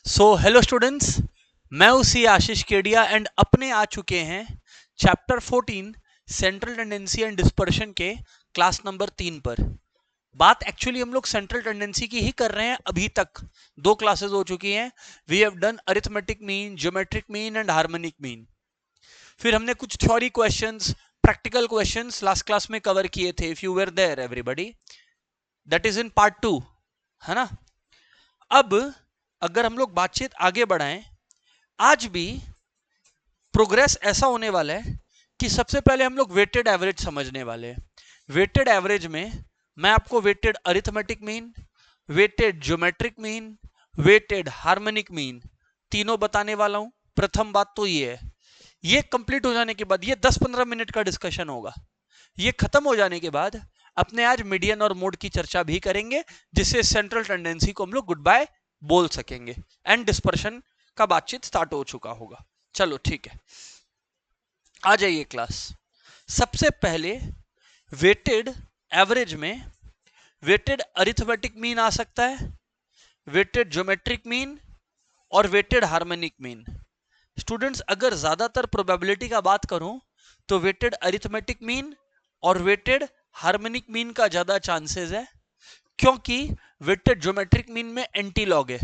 So hello students, मैं उसी आशीष Kedia and अपने आ चुके हैं chapter 14 central tendency and dispersion के क्लास नंबर 3 पर। बात एक्चुअली हम लोग सेंट्रल टेंडेंसी की ही कर रहे हैं। अभी तक 2 क्लासेस हो चुकी हैं। We have done arithmetic mean, geometric mean and harmonic mean. फिर हमने कुछ theory questions, practical questions last class में कवर किए थे। If you were there everybody, that is in part 2, है ना। अब अगर हम लोग बातचीत आगे बढ़ाएं, आज भी प्रोग्रेस ऐसा होने वाला है कि सबसे पहले हम लोग वेटेड एवरेज समझने वाले हैं। वेटेड एवरेज में मैं आपको weighted arithmetic mean, weighted geometric mean, weighted harmonic mean तीनों बताने वाला हूं। प्रथम बात तो ये है, ये कंप्लीट हो जाने के बाद ये 10-15 मिनट का डिस्कशन होगा। ये खत्म हो जाने के बाद अपने आज मीडियन और मोड की चर्चा भी करेंगे, जिससे सेंट्रल टेंडेंसी को हम लोग गुड बाय बोल सकेंगे एंड डिस्पर्शन का बातचीत स्टार्ट हो चुका होगा। चलो ठीक है, आ जाइए क्लास। सबसे पहले वेटेड एवरेज में वेटेड अरिथमेटिक मीन आ सकता है, वेटेड ज्योमेट्रिक मीन और वेटेड हार्मोनिक मीन। स्टूडेंट्स, अगर ज्यादातर प्रोबेबिलिटी का बात करूं तो वेटेड अरिथमेटिक मीन और वेटेड हार्मोनिक मीन का ज्यादा चांसेस है, क्योंकि वेटेड ज्योमेट्रिक मीन में एंटी लॉग है।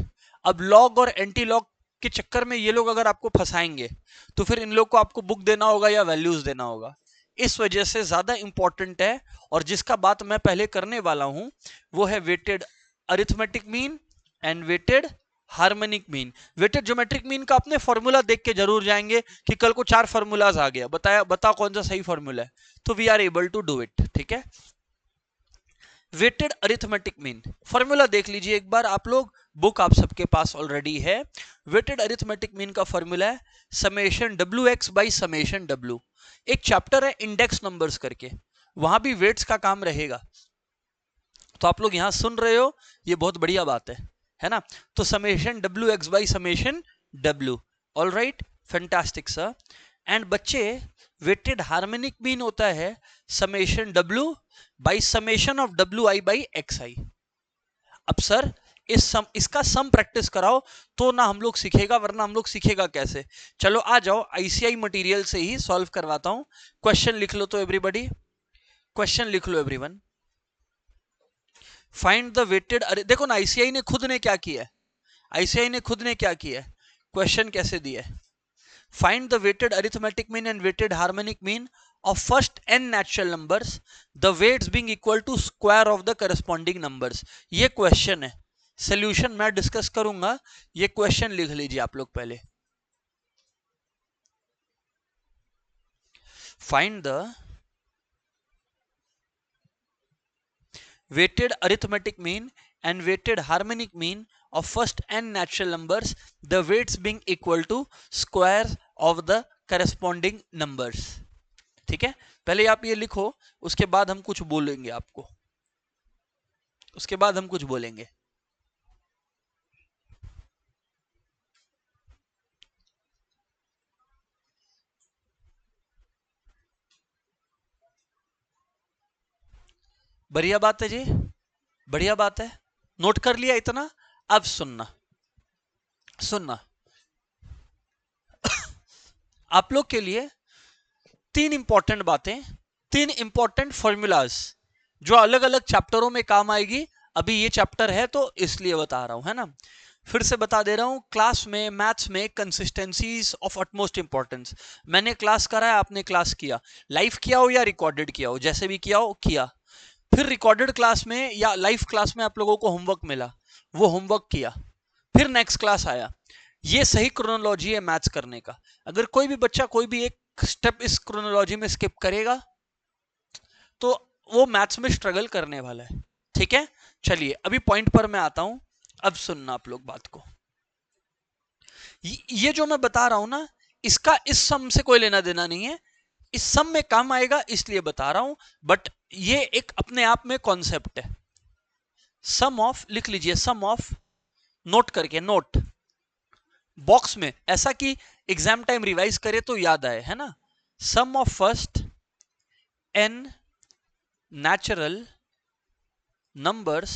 अब लॉग और एंटी लॉग के चक्कर में ये लोग अगर आपको फंसाएंगे तो फिर इन लोग को आपको बुक देना होगा या वैल्यूज देना होगा। इस वजह से ज्यादा इंपॉर्टेंट है, और जिसका बात मैं पहले करने वाला हूं वो है weighted arithmetic mean and weighted harmonic mean. Weighted geometric mean का अपने फॉर्मूला देख के जरूर जाएंगे कि कल को 4 फॉर्मूलाज आ गया, बताओ कौन सा सही फॉर्मूला है, तो we are able to do it. ठीक है, वेटेड अरिथमेटिक मीन फॉर्मूला देख लीजिए एक बार आप लोग, बुक आप सबके पास ऑलरेडी है। वेटेड अरिथमेटिक मीन का फॉर्मूला है summation W X by summation W. एक चैप्टर है इंडेक्स नंबर्स करके, वहां भी वेट्स का काम रहेगा। तो आप लोग यहां सुन रहे हो, ये बहुत बढ़िया बात है ना। तो summation W X by summation W, all right, fantastic sir. And बच्चे, वेटेड हार्मोनिक मीन होता है summation W by summation of W I by X I. अब सर इसका सम प्रैक्टिस कराओ तो ना हम लोग सीखेगा, वरना हम लोग सीखेगा कैसे। चलो आ जाओ, आईसीआई मटेरियल से ही सॉल्व करवाता हूं। क्वेश्चन लिख लो तो एवरीबॉडी, क्वेश्चन लिख लो एवरीवन। फाइंड द वेटेड, अरे देखो ना, आईसीआई ने खुद ने क्या किया है, आईसीआई ने खुद ने क्या किया है, क्वेश्चन कैसे दिया है। Find the weighted arithmetic mean and weighted harmonic mean of first n natural numbers, the weights being equal to square of the corresponding numbers। ये क्वेश्चन है, सॉल्यूशन मैं डिस्कस करूंगा। ये क्वेश्चन लिख लीजिए आप लोग पहले। Find the weighted arithmetic mean and weighted harmonic mean of first n natural numbers, the weights being equal to square of the corresponding numbers। ठीक है, पहले आप ये लिखो, उसके बाद हम कुछ बोलेंगे आपको, उसके बाद हम कुछ बोलेंगे। बढ़िया बात है जी, बढ़िया बात है, नोट कर लिया इतना। अब सुनना सुनना आप लोग के लिए 3 इंपॉर्टेंट बातें, 3 इंपॉर्टेंट फॉर्मूलाज जो अलग अलग चैप्टरों में काम आएगी। अभी ये चैप्टर है तो इसलिए बता रहा हूं, है ना। फिर से बता दे रहा हूं, क्लास में मैथ्स में कंसिस्टेंसीज ऑफ अटमोस्ट इंपॉर्टेंस। मैंने क्लास करा है, आपने क्लास किया, लाइव किया हो या रिकॉर्डेड किया हो, जैसे भी किया हो किया। फिर रिकॉर्डेड क्लास में या लाइव क्लास में आप लोगों को होमवर्क मिला, वो होमवर्क किया, फिर नेक्स्ट क्लास आया। ये सही क्रोनोलॉजी है मैथ्स करने का। अगर कोई भी बच्चा कोई भी एक स्टेप इस क्रोनोलॉजी में स्किप करेगा तो वो मैथ्स में स्ट्रगल करने वाला है। ठीक है, चलिए अभी पॉइंट पर मैं आता हूं। अब सुनना आप लोग बात को, ये जो मैं बता रहा हूं ना, इसका इस सम से कोई लेना देना नहीं है, इस सम में काम आएगा इसलिए बता रहा हूं, बट ये एक अपने आप में कॉन्सेप्ट है। सम ऑफ लिख लीजिए, सम ऑफ, नोट करके, नोट बॉक्स में, ऐसा कि एग्जाम टाइम रिवाइज करे तो याद आए, है ना। Sum of first n natural numbers,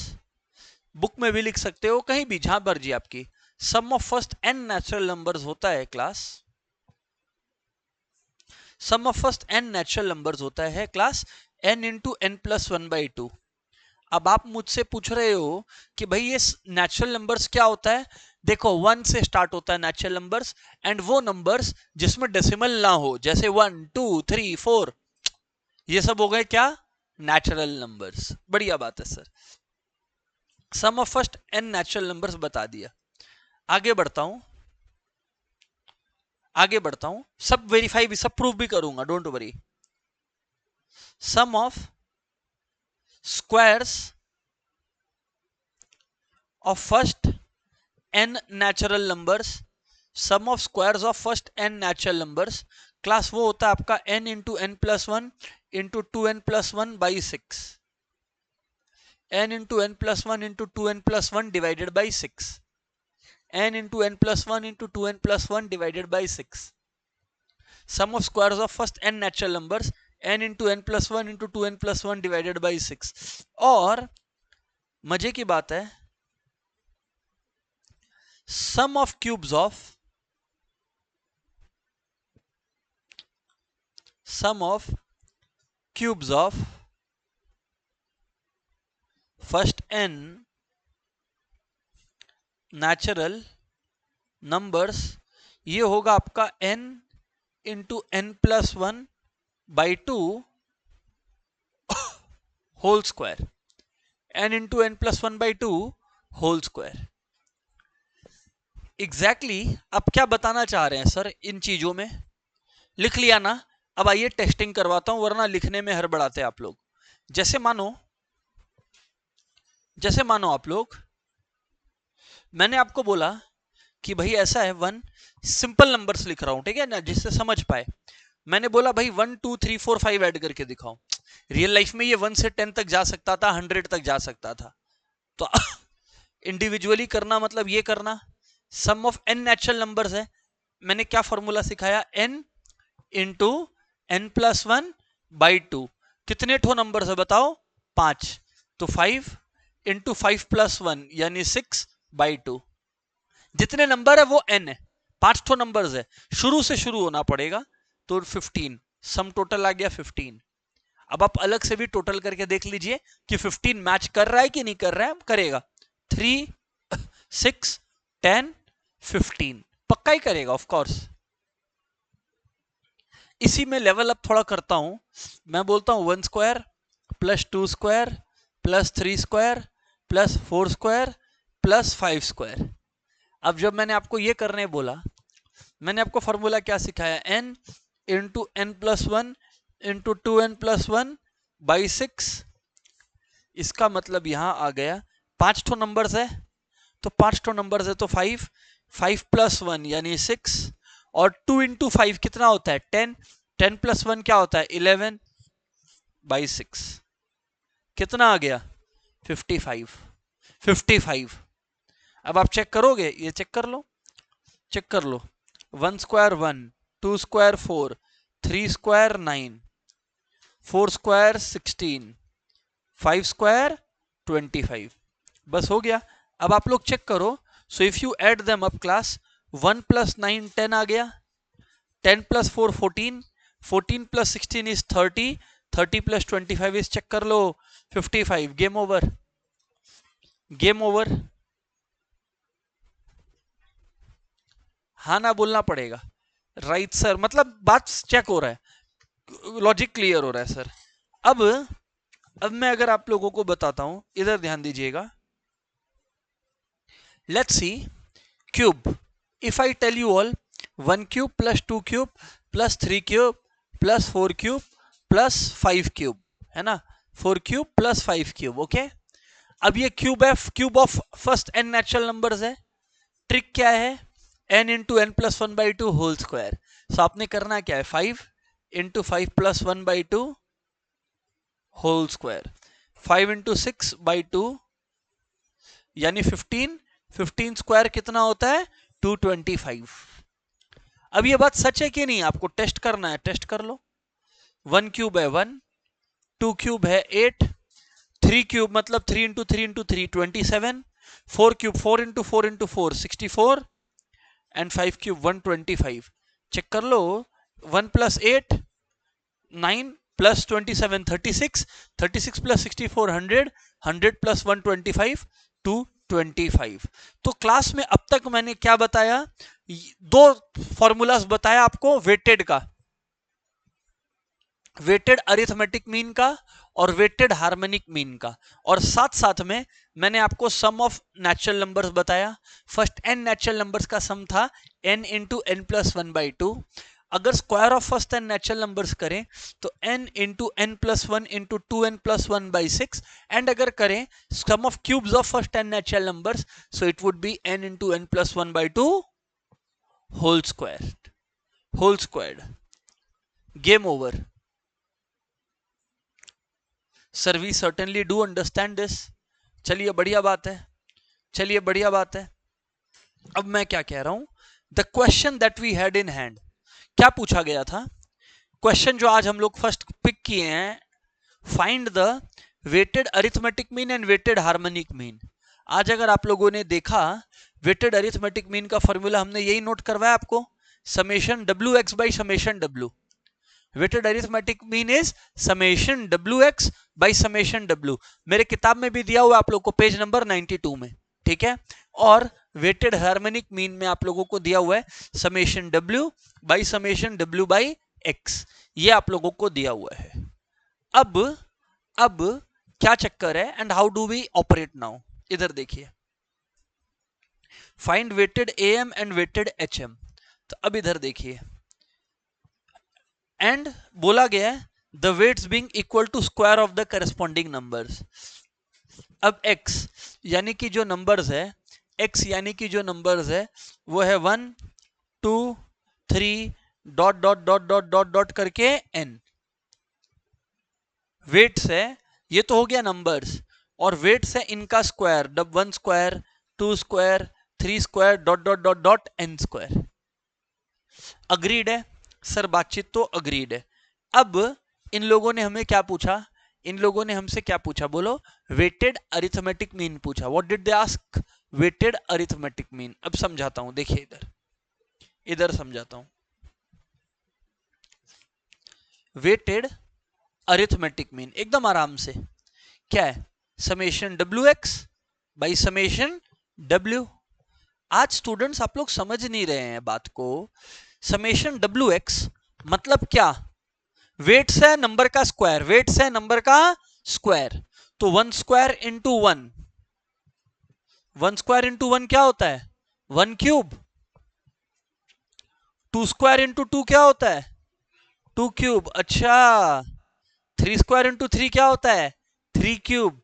book में भी लिख सकते हो, कहीं भी जहां मर्जी आपकी, sum of first N natural numbers होता है class, sum of first N natural numbers होता है class n into N plus one by two. अब आप मुझसे पूछ रहे हो कि भाई ये नेचुरल नंबर्स क्या होता है? देखो, वन से स्टार्ट होता है नेचुरल नंबर्स, एंड वो नंबर्स जिसमें डेसिमल ना हो, जैसे 1 2 3 4, ये सब हो गए क्या? Natural numbers. बढ़िया बात है sir. Sum of first N natural numbers बता दिया। आगे बढ़ता हूं, आगे बढ़ता हूं, सब वेरीफाई भी, सब प्रूफ भी करूंगा, don't worry. Sum of squares of first n natural numbers, sum of squares of first n natural numbers, class वो होता है आपका n into N plus one into two N plus one by six, n into N plus one into two N plus one divided by six, n into N plus one into two N plus one divided by six. Sum of squares of first n natural numbers, n into N plus one into two N plus one divided by six. और मजे की बात है, sum of cubes of first n natural numbers, ये होगा आपका n into N plus one by two whole square, n into N plus one by two whole square. Exactly आप क्या बताना चाह रहे हैं सर इन चीजों में? लिख लिया ना? अब आइए टेस्टिंग करवाता हूं, वरना लिखने में हड़बड़ाते हैं आप लोग। जैसे मानो आप लोग, मैंने आपको बोला कि भाई ऐसा है, वन सिंपल नंबर्स लिख रहा हूं, ठीक है ना, जिससे समझ पाए। मैंने बोला भाई 1 2 3 4 5 ऐड करके दिखाओ। रियल लाइफ में ये 1 से 10 तक जा सकता था, 100 तक जा सकता था। तो इंडिविजुअली करना मतलब ये करना। Sum of n natural numbers है, मैंने क्या फॉर्मूला सिखाया? n into N plus one by two. कितने ठो नंबर्स है बताओ? 5। तो 5 इंटू 5 प्लस वन यानी 6 बाई टू। जितने नंबर है वो n है, 5 ठो नंबर्स है, शुरू से शुरू होना पड़ेगा। तो 15, सम टोटल आ गया 15। अब आप अलग से भी टोटल करके देख लीजिए कि 15 मैच कर रहा है कि नहीं कर रहा है। करेगा, 3 6 10 15 पक्का ही करेगा ऑफ कोर्स। इसी में लेवल अप थोड़ा करता हूं, मैं बोलता हूं 1 square plus 2 square plus 3 square plus 4 square plus 5 square. अब जब मैंने आपको ये करने बोला, मैंने आपको फॉर्मूला क्या सिखाया? n into N plus one into two N plus one by 6। इसका मतलब यहां आ गया 5 ठो नंबर्स है, तो 5 ठो नंबर्स है तो 5 5 प्लस वन यानी 6, और 2 इंटू 5 कितना होता है? 10। 10 प्लस वन क्या होता है? 11 बाई 6। कितना आ गया? 55। 55। अब आप चेक करोगे? ये चेक कर लो, चेक कर लो। 1 square 1, 2 square 4, 3 square 9, 4 square 16, 5 square 25। बस हो गया। अब आप लोग चेक करो। So if you add them up class, 1 plus 9 10 आ गया, 10 plus 4 14, 14 plus 16 is 30, 30 plus 25 is, check कर लो, 55। Game over, game over. हाँ ना बोलना पड़ेगा। राइट सर, मतलब बात चेक हो रहा है, लॉजिक क्लियर हो रहा है सर। अब मैं अगर आप लोगों को बताता हूं, इधर ध्यान दीजिएगा। Let's see cube. If I tell you all 1 cube plus 2 cube plus 3 cube plus 4 cube plus 5 cube, है ना, 4 क्यूब प्लस 5 क्यूब, ओके। अब ये क्यूब है, cube of first n natural numbers है। ट्रिक क्या है? n into N plus one by two whole square. So आपने करना क्या है? 5 into 5 plus one by two whole square, 5 into 6 by two यानी 15। 15 स्क्वायर कितना होता है? 225। अब ये बात सच है कि नहीं, आपको टेस्ट करना है, टेस्ट कर लो। 1 क्यूब है 1, 2 क्यूब है 8, 3 क्यूब मतलब 3 into 3 into 3 27, 4 cube 4 into 4 into 4 64 and 5 cube 125। Check कर लो, 1 प्लस 8 9 प्लस 27 36, 36 प्लस 64 100, 100 प्लस 125 225। तो क्लास में अब तक मैंने क्या बताया, दो फॉर्मूलाज बताया आपको वेटेड का, वेटेड अरिथमेटिक मीन का और वेटेड हार्मोनिक मीन का, और साथ साथ में मैंने आपको सम ऑफ नेचुरल नंबर्स बताया। फर्स्ट n नेचुरल नंबर्स का सम था n into N plus one by two. अगर square of first n natural numbers करें तो n into N plus one into two N plus one by six, and अगर करें sum of cubes of first n natural numbers so it would be n into N plus one by two whole square. Game over sir, we certainly do understand this. चलिए बढ़िया बात है, चलिए बढ़िया बात है। अब मैं क्या कह रहा हूं, the question that we had in hand, क्या पूछा गया था क्वेश्चन जो आज हम लोग फर्स्ट पिक किए हैं, find the weighted arithmetic mean and weighted harmonic mean. आज अगर आप लोगों ने देखा, वेटेड अरिथमेटिक मीन का फॉर्मूला हमने यही नोट करवाया आपको, summation W X by summation W. Weighted arithmetic mean is summation W X by summation W. मेरे किताब में भी दिया हुआ आप लोग को पेज नंबर 92 में, ठीक है। और वेटेड हार्मोनिक मीन में आप लोगों को दिया हुआ है समेशन डब्ल्यू बाई एक्स, ये आप लोगों को दिया हुआ है। अब क्या चक्कर है and how do we operate now, इधर देखिए, find weighted AM and weighted HM. तो अब इधर देखिए, एंड बोला गया है the weights being equal to square of the corresponding numbers. अब x यानी कि जो नंबर्स है, x यानी कि जो नंबर्स है वो है 1 2 3 dot dot dot dot dot dot करके n। वेट्स है, ये तो हो गया नंबर्स, और वेट्स है इनका square, 1 square 2 square 3 square dot dot dot dot n square. Agreed है सर, बातचीत तो अग्रीड है। अब इन लोगों ने हमें क्या पूछा, इन लोगों ने हमसे क्या पूछा, बोलो, वेटेड अरिथमेटिक मीन पूछा। What did they ask, weighted arithmetic mean. अब समझाता हूं, देखिए इधर समझाता हूं। वेटेड अरिथमेटिक मीन एकदम आराम से क्या है, summation W X by summation W. आज स्टूडेंट्स आप लोग समझ नहीं रहे हैं बात को। समेशन डब्ल्यू एक्स मतलब क्या, वेट्स है नंबर का स्क्वायर, वेट्स है नंबर का स्क्वायर, तो 1 स्क्वायर इंटू 1, 1 स्क्वायर इंटू 1 क्या होता है 1 क्यूब, 2 स्क्वायर इंटू 2 क्या होता है 2 क्यूब, अच्छा 3 स्क्वायर इंटू 3 क्या होता है 3 क्यूब।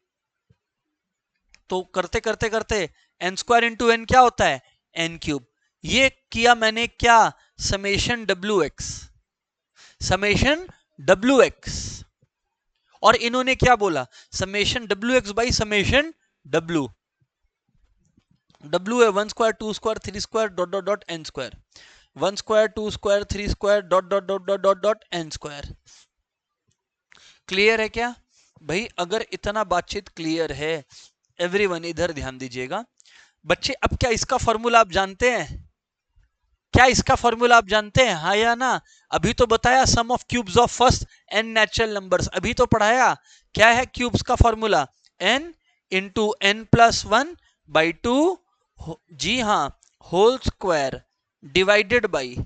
तो करते करते करते एन स्क्वायर इंटू एन क्या होता है एन क्यूब। ये किया मैंने क्या, summation W X, summation W X. और इन्होंने क्या बोला, summation W X by summation W. W है 1 square 2 square 3 square dot dot dot N square, 1 square 2 square 3 square dot dot dot dot dot dot N square. Clear है क्या भाई? अगर इतना बातचीत क्लियर है एवरीवन, इधर ध्यान दीजिएगा बच्चे। अब क्या इसका फॉर्मूला आप जानते हैं, क्या इसका फॉर्मूला आप जानते हैं, हाँ या ना? अभी तो बताया sum of cubes of first N natural numbers, अभी तो पढ़ाया। क्या है क्यूब्स का formula, N into N plus one by two, जी हाँ, होल स्क्वायर डिवाइडेड बाई,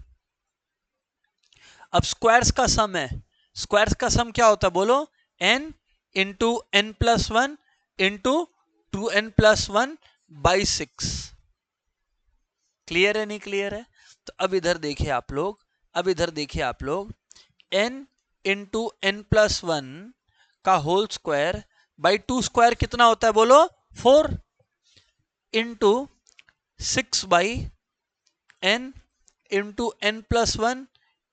अब स्क्वायर्स का सम है, स्क्वायर्स का सम क्या होता है बोलो, n into N plus one into 2n plus one by 6। Clear है नहीं क्लियर है? तो अब इधर देखिए आप लोग, अब इधर देखिए आप लोग, n into N plus one का होल स्क्वायर बाई 2 स्क्वायर कितना होता है बोलो 4, into 6 by n into N plus one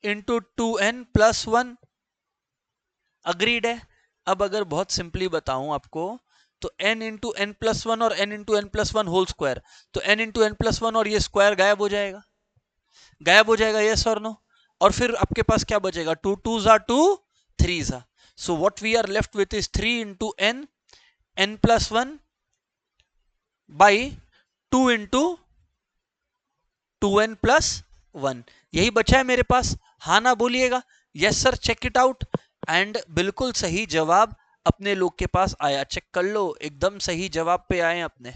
into 2n plus one. Agreed है? अब अगर बहुत सिंपली बताऊं आपको तो n into N plus one और n into N plus one whole square, तो n into N plus one और ये स्क्वायर गायब हो जाएगा, गायब हो जाएगा, यस और नो? और फिर आपके पास क्या बचेगा, 2 2 जा 2 3 जा, so what we are left with is 3 into n, n plus one by 2 × 2n+1। यही बचा है मेरे पास, हाँ ना बोलिएगा, yes sir, check it out. And बिल्कुल सही जवाब अपने लोग के पास आया, चेक कर लो, एकदम सही जवाब पे आए अपने।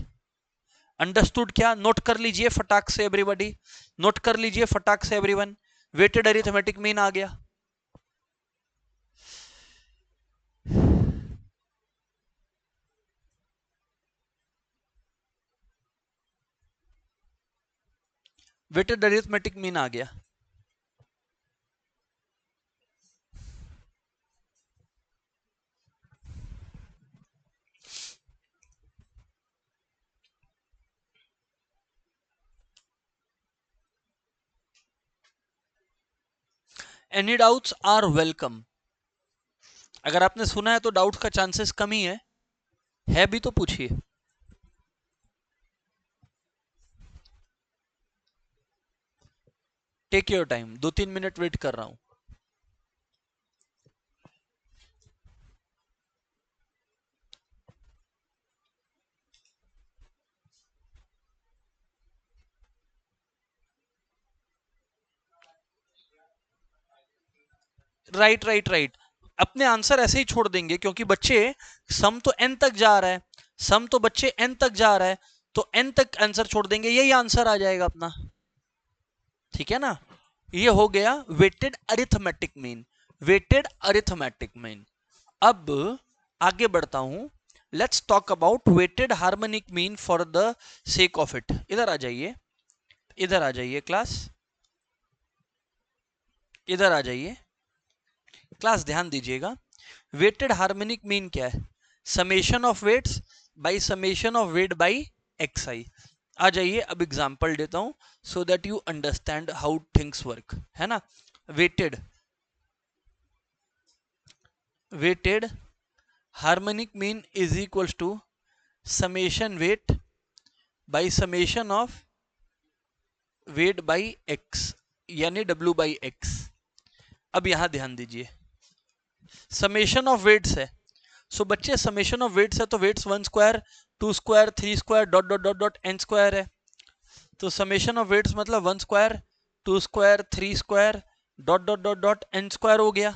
अंडरस्टूड क्या? नोट कर लीजिए फटाक से एवरीबॉडी, नोट कर लीजिए फटाक से एवरीवन। वेटेड अरिथमेटिक मीन आ गया। वेटेड अरिथमेटिक मीन आ गया। Any doubts are welcome. अगर आपने सुना है तो डाउट का चांसेस कम ही है भी तो पूछिए। Take your time, 2-3 minute wait कर रहा हूं। राइट राइट राइट, अपने आंसर ऐसे ही छोड़ देंगे क्योंकि बच्चे सम तो एन तक जा रहा है, सम तो बच्चे एन तक जा रहा है, तो एन तक आंसर छोड़ देंगे, यही आंसर आ जाएगा अपना। ठीक है ना? ये हो गया weighted arithmetic mean, weighted arithmetic mean. अब आगे बढ़ता हूं, let's talk about weighted harmonic mean for the sake of it. इधर आ जाइए, इधर आ जाइए क्लास, इधर आ जाइए क्लास, ध्यान दीजिएगा। वेटेड हार्मोनिक मीन क्या है? Summation of weights by summation of weight by xi। आ जाइए, अब एग्जांपल देता हूं so that you understand how things work, है ना? Weighted, weighted harmonic mean is equals to summation weight by summation of weight by x, यानी w बाई x। अब यहां ध्यान दीजिए, समेशन ऑफ वेट्स है, सो बच्चे समेशन ऑफ वेट्स है तो weights 1 square 2 square 3 square dot dot dot dot N square है। तो समेशन ऑफ वेट्स मतलब 1 square 2 square 3 square dot dot dot dot N square हो गया,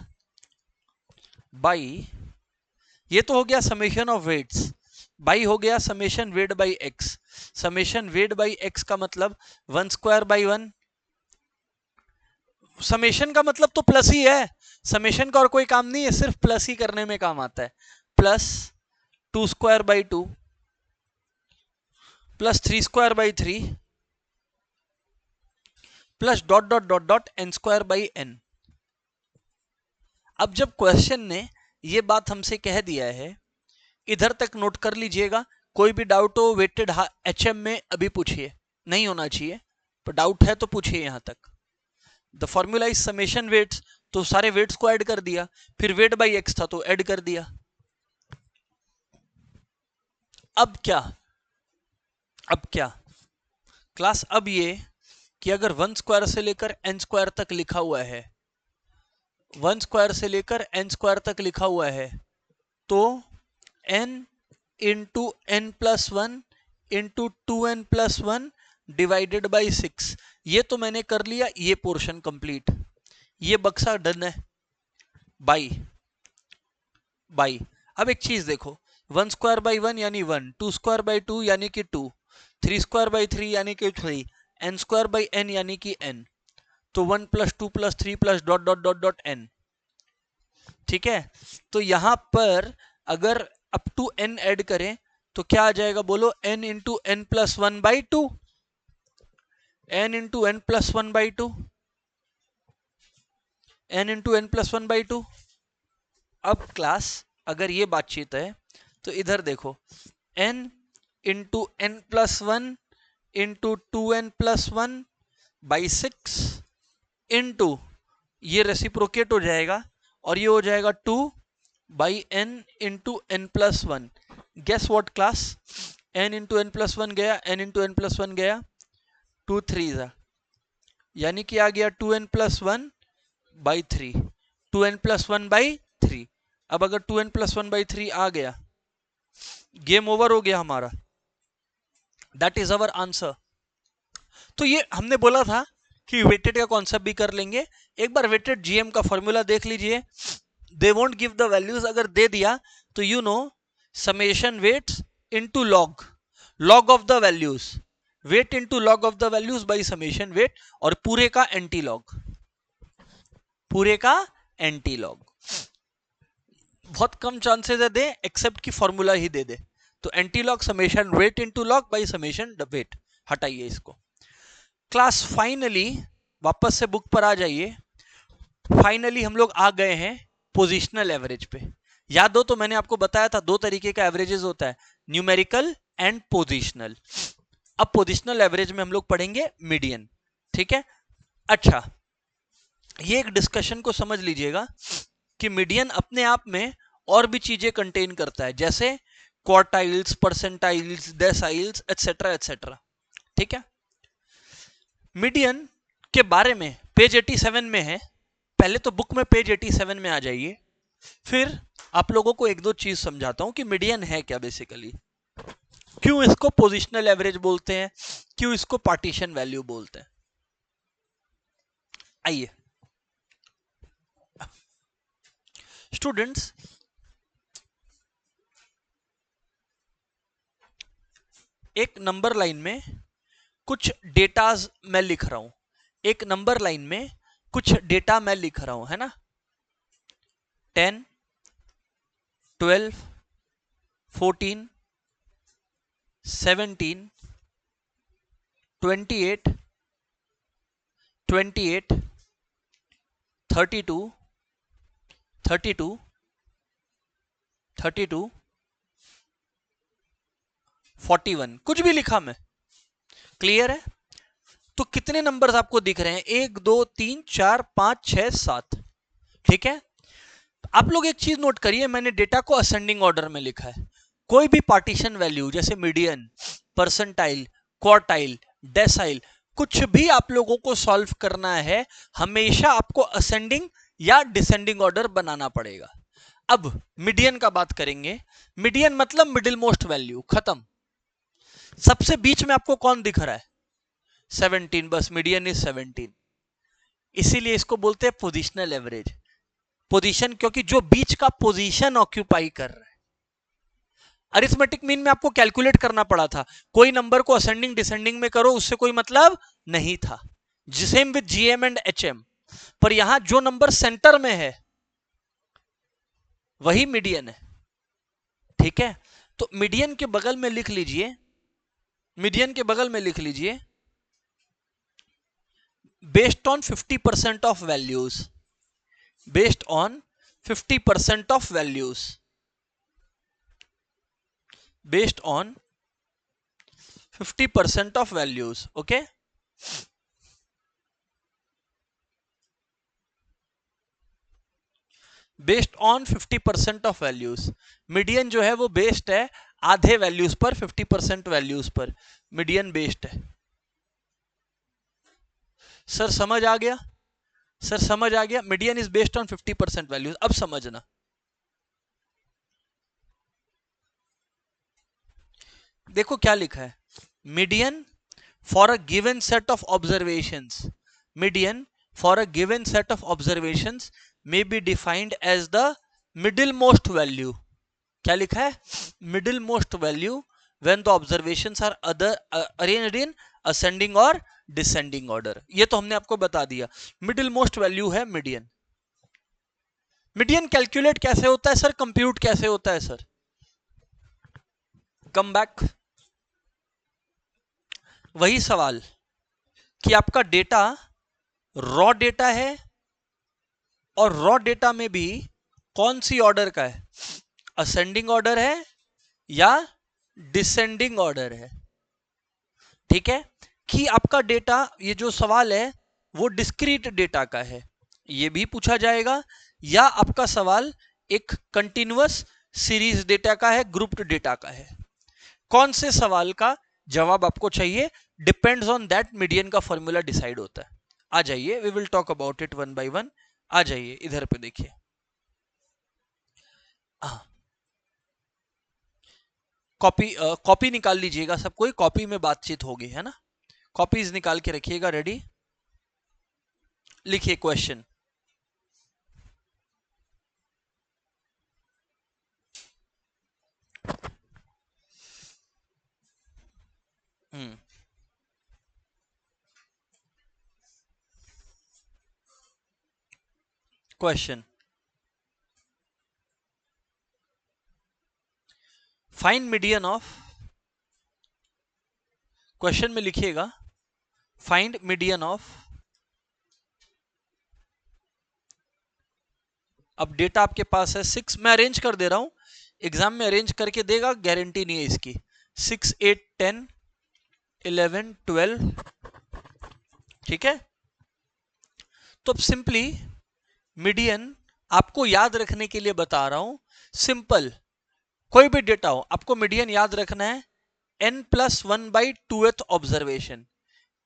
बाई ये तो हो गया समेशन ऑफ वेट्स, बाई हो गया summation weight by x. Summation weight by x का मतलब 1 स्क्वायर बाई 1, समेशन का मतलब तो प्लस ही है, समेशन का और कोई काम नहीं है, सिर्फ प्लस ही करने में काम आता है। Plus 2 square by 2 plus 3 square by 3 plus dot dot dot dot N square by n. अब जब क्वेश्चन ने ये बात हमसे कह दिया है, इधर तक नोट कर लीजिएगा, कोई भी डाउट हो वेटेड एचएम में अभी पूछिए, नहीं होना चाहिए पर डाउट है तो पूछिए यहां तक। The formula is summation weights, तो सारे वेट्स को ऐड कर दिया, फिर वेट बाई एक्स था तो ऐड कर दिया। अब क्या, अब क्या क्लास, अब ये कि अगर 1 स्क्वायर से लेकर एन स्क्वायर तक लिखा हुआ है, 1 स्क्वायर से लेकर एन स्क्वायर तक लिखा हुआ है, तो n into N plus one into 2n+1 divided by 6, ये तो मैंने कर लिया, ये पोर्शन कंप्लीट, ये बक्सा डन है। बाई बाई, अब एक चीज देखो, 1 स्क्वायर बाई 1 यानी 1, 2 स्क्वायर बाई 2 यानी कि 2, 3 स्क्वायर बाई 3 यानी कि 3, एन स्क्वायर बाई एन यानी कि n, तो 1 plus 2 plus 3 plus dot dot dot dot n। ठीक है, तो यहां पर अगर अप टू n ऐड करें तो क्या आ जाएगा बोलो, n into N plus one by two, n into N plus one by two, n into N plus one by two. अब क्लास अगर ये बातचीत है तो इधर देखो, n into N plus one into 2n+1 by 6 into ये reciprocate हो जाएगा और ये हो जाएगा 2 by n into N plus one. Guess what class, n into N plus one गया, n into N plus one गया, 2 3 यानी कि आ गया 2n+1 बाई 3, 2n+1 बाई 3। अब अगर 2n+1 बाई 3 आ गया, गेम ओवर हो गया हमारा। That is our answer. तो ये हमने बोला था कि वेटेड का कॉन्सेप्ट भी कर लेंगे। एक बार वेटेड जीएम का फॉर्मूला देख लीजिए। They won't give the values, अगर दे दिया तो you know summation weights into log, log of the values, weight into log of the values by summation weight, और पूरे का एंटी लॉग, पूरे का एंटी लॉग। बहुत कम चांसेस है दे, एक्सेप्ट की फॉर्मूला ही दे दे। तो antilog summation weight into log by summation weight, हटाइए इसको। क्लास फाइनली वापस से बुक पर आ जाइए। फाइनली हम लोग आ गए हैं पोजिशनल एवरेज पे। याद हो तो मैंने आपको बताया था दो तरीके का एवरेजेस होता है, न्यूमेरिकल एंड पोजिशनल। अब पोजिशनल एवरेज में हम लोग पढ़ेंगे मीडियन, ठीक है। अच्छा, ये एक डिस्कशन को समझ लीजिएगा कि मीडियन अपने आप में और भी चीजें कंटेन करता है, जैसे quartiles, percentiles, deciles, etcetera etcetera, ठीक है। मीडियन के बारे में पेज 87 में है। पहले तो बुक में पेज 87 में आ जाइए, फिर आप लोगों को एक दो चीज समझाता हूं कि मीडियन है क्या बेसिकली, क्यों इसको पोजिशनल एवरेज बोलते हैं, क्यों इसको पार्टीशन वैल्यू बोलते हैं। आइए स्टूडेंट्स, एक नंबर लाइन में कुछ डेटाज मैं लिख रहा हूं, एक नंबर लाइन में कुछ डेटा मैं लिख रहा हूं, है ना। 10, 12, 14, 17, 28, 28, 32, 32, 32, 41, कुछ भी लिखा मैं, क्लियर है। तो कितने नंबर्स आपको दिख रहे हैं, 1 2 3 4 5 6 7, ठीक है। आप लोग एक चीज नोट करिए, मैंने डेटा को असेंडिंग ऑर्डर में लिखा है। कोई भी पार्टीशन वैल्यू जैसे मीडियन, परसेंटाइल, क्वार्टाइल, डेसाइल, कुछ भी आप लोगों को सॉल्व करना है, हमेशा आपको असेंडिंग या डिसेंडिंग ऑर्डर बनाना पड़ेगा। अब मीडियन का बात करेंगे। मीडियन मतलब मिडिल मोस्ट वैल्यू, खत्म। सबसे बीच में आपको कौन दिख रहा है, 17, बस मीडियन इज 17। इसीलिए इसको बोलते हैं पोजिशनल एवरेज। पोजीशन, क्योंकि जो बीच का पोजीशन ऑक्यूपाई कर रहा है। अरिथमेटिक मीन में आपको कैलकुलेट करना पड़ा था, कोई नंबर को असेंडिंग डिसेंडिंग में करो उससे कोई मतलब नहीं था, same with GM and HM. पर यहां जो नंबर सेंटर में है वही मीडियन है, ठीक है। तो मीडियन के बगल में लिख लीजिए, मीडियन के बगल में लिख लीजिए based on 50% of values, based on 50% of values, based on 50% of values, okay। Based on 50% of values. Median जो है वो बेस्ड है आधे वैल्यूज पर, 50% वैल्यूज पर मीडियन बेस्ड है। सर समझ आ गया, सर समझ आ गया। Median is based on 50% values. अब समझना, देखो क्या लिखा है, median for a given set of observations, median for a given set of observations may be defined as the middle most value। क्या लिखा है, middle most value when the observations are arranged in ascending or descending order। ये तो हमने आपको बता दिया, middle most value है मीडियन। मीडियन कैलकुलेट कैसे होता है सर, कंप्यूट कैसे होता है सर, कम बैक वही सवाल कि आपका डेटा रॉ डेटा है, और रॉ डेटा में भी कौन सी ऑर्डर का है, असेंडिंग ऑर्डर है या डिसेंडिंग ऑर्डर है, ठीक है। कि आपका डेटा, ये जो सवाल है वो डिस्क्रीट डेटा का है, ये भी पूछा जाएगा, या आपका सवाल एक कंटिन्यूअस सीरीज डेटा का है, ग्रुप्ड डेटा का है। कौन से सवाल का जवाब आपको चाहिए, डिपेंड्स ऑन दैट मीडियन का फॉर्मूला डिसाइड होता है। आ जाइए, we will talk about it one by one. आ जाइए इधर पे देखिए, कॉपी निकाल लीजिएगा, सब कोई कॉपी में बातचीत होगी, है ना। कॉपीज निकाल के रखिएगा रेडी। लिखिए question. Question, find median of, question में लिखिएगा फाइंड मीडियन ऑफ, अब डेटा आपके पास है 6, मैं अरेंज कर दे रहा हूं, एग्जाम में अरेंज करके देगा, गारंटी नहीं है इसकी। 6, 8, 10, 11, 12, ठीक है। तो अब सिंपली मीडियन आपको याद रखने के लिए बता रहा हूं, सिंपल कोई भी डेटा हो आपको मीडियन याद रखना है, n+1/2th observation,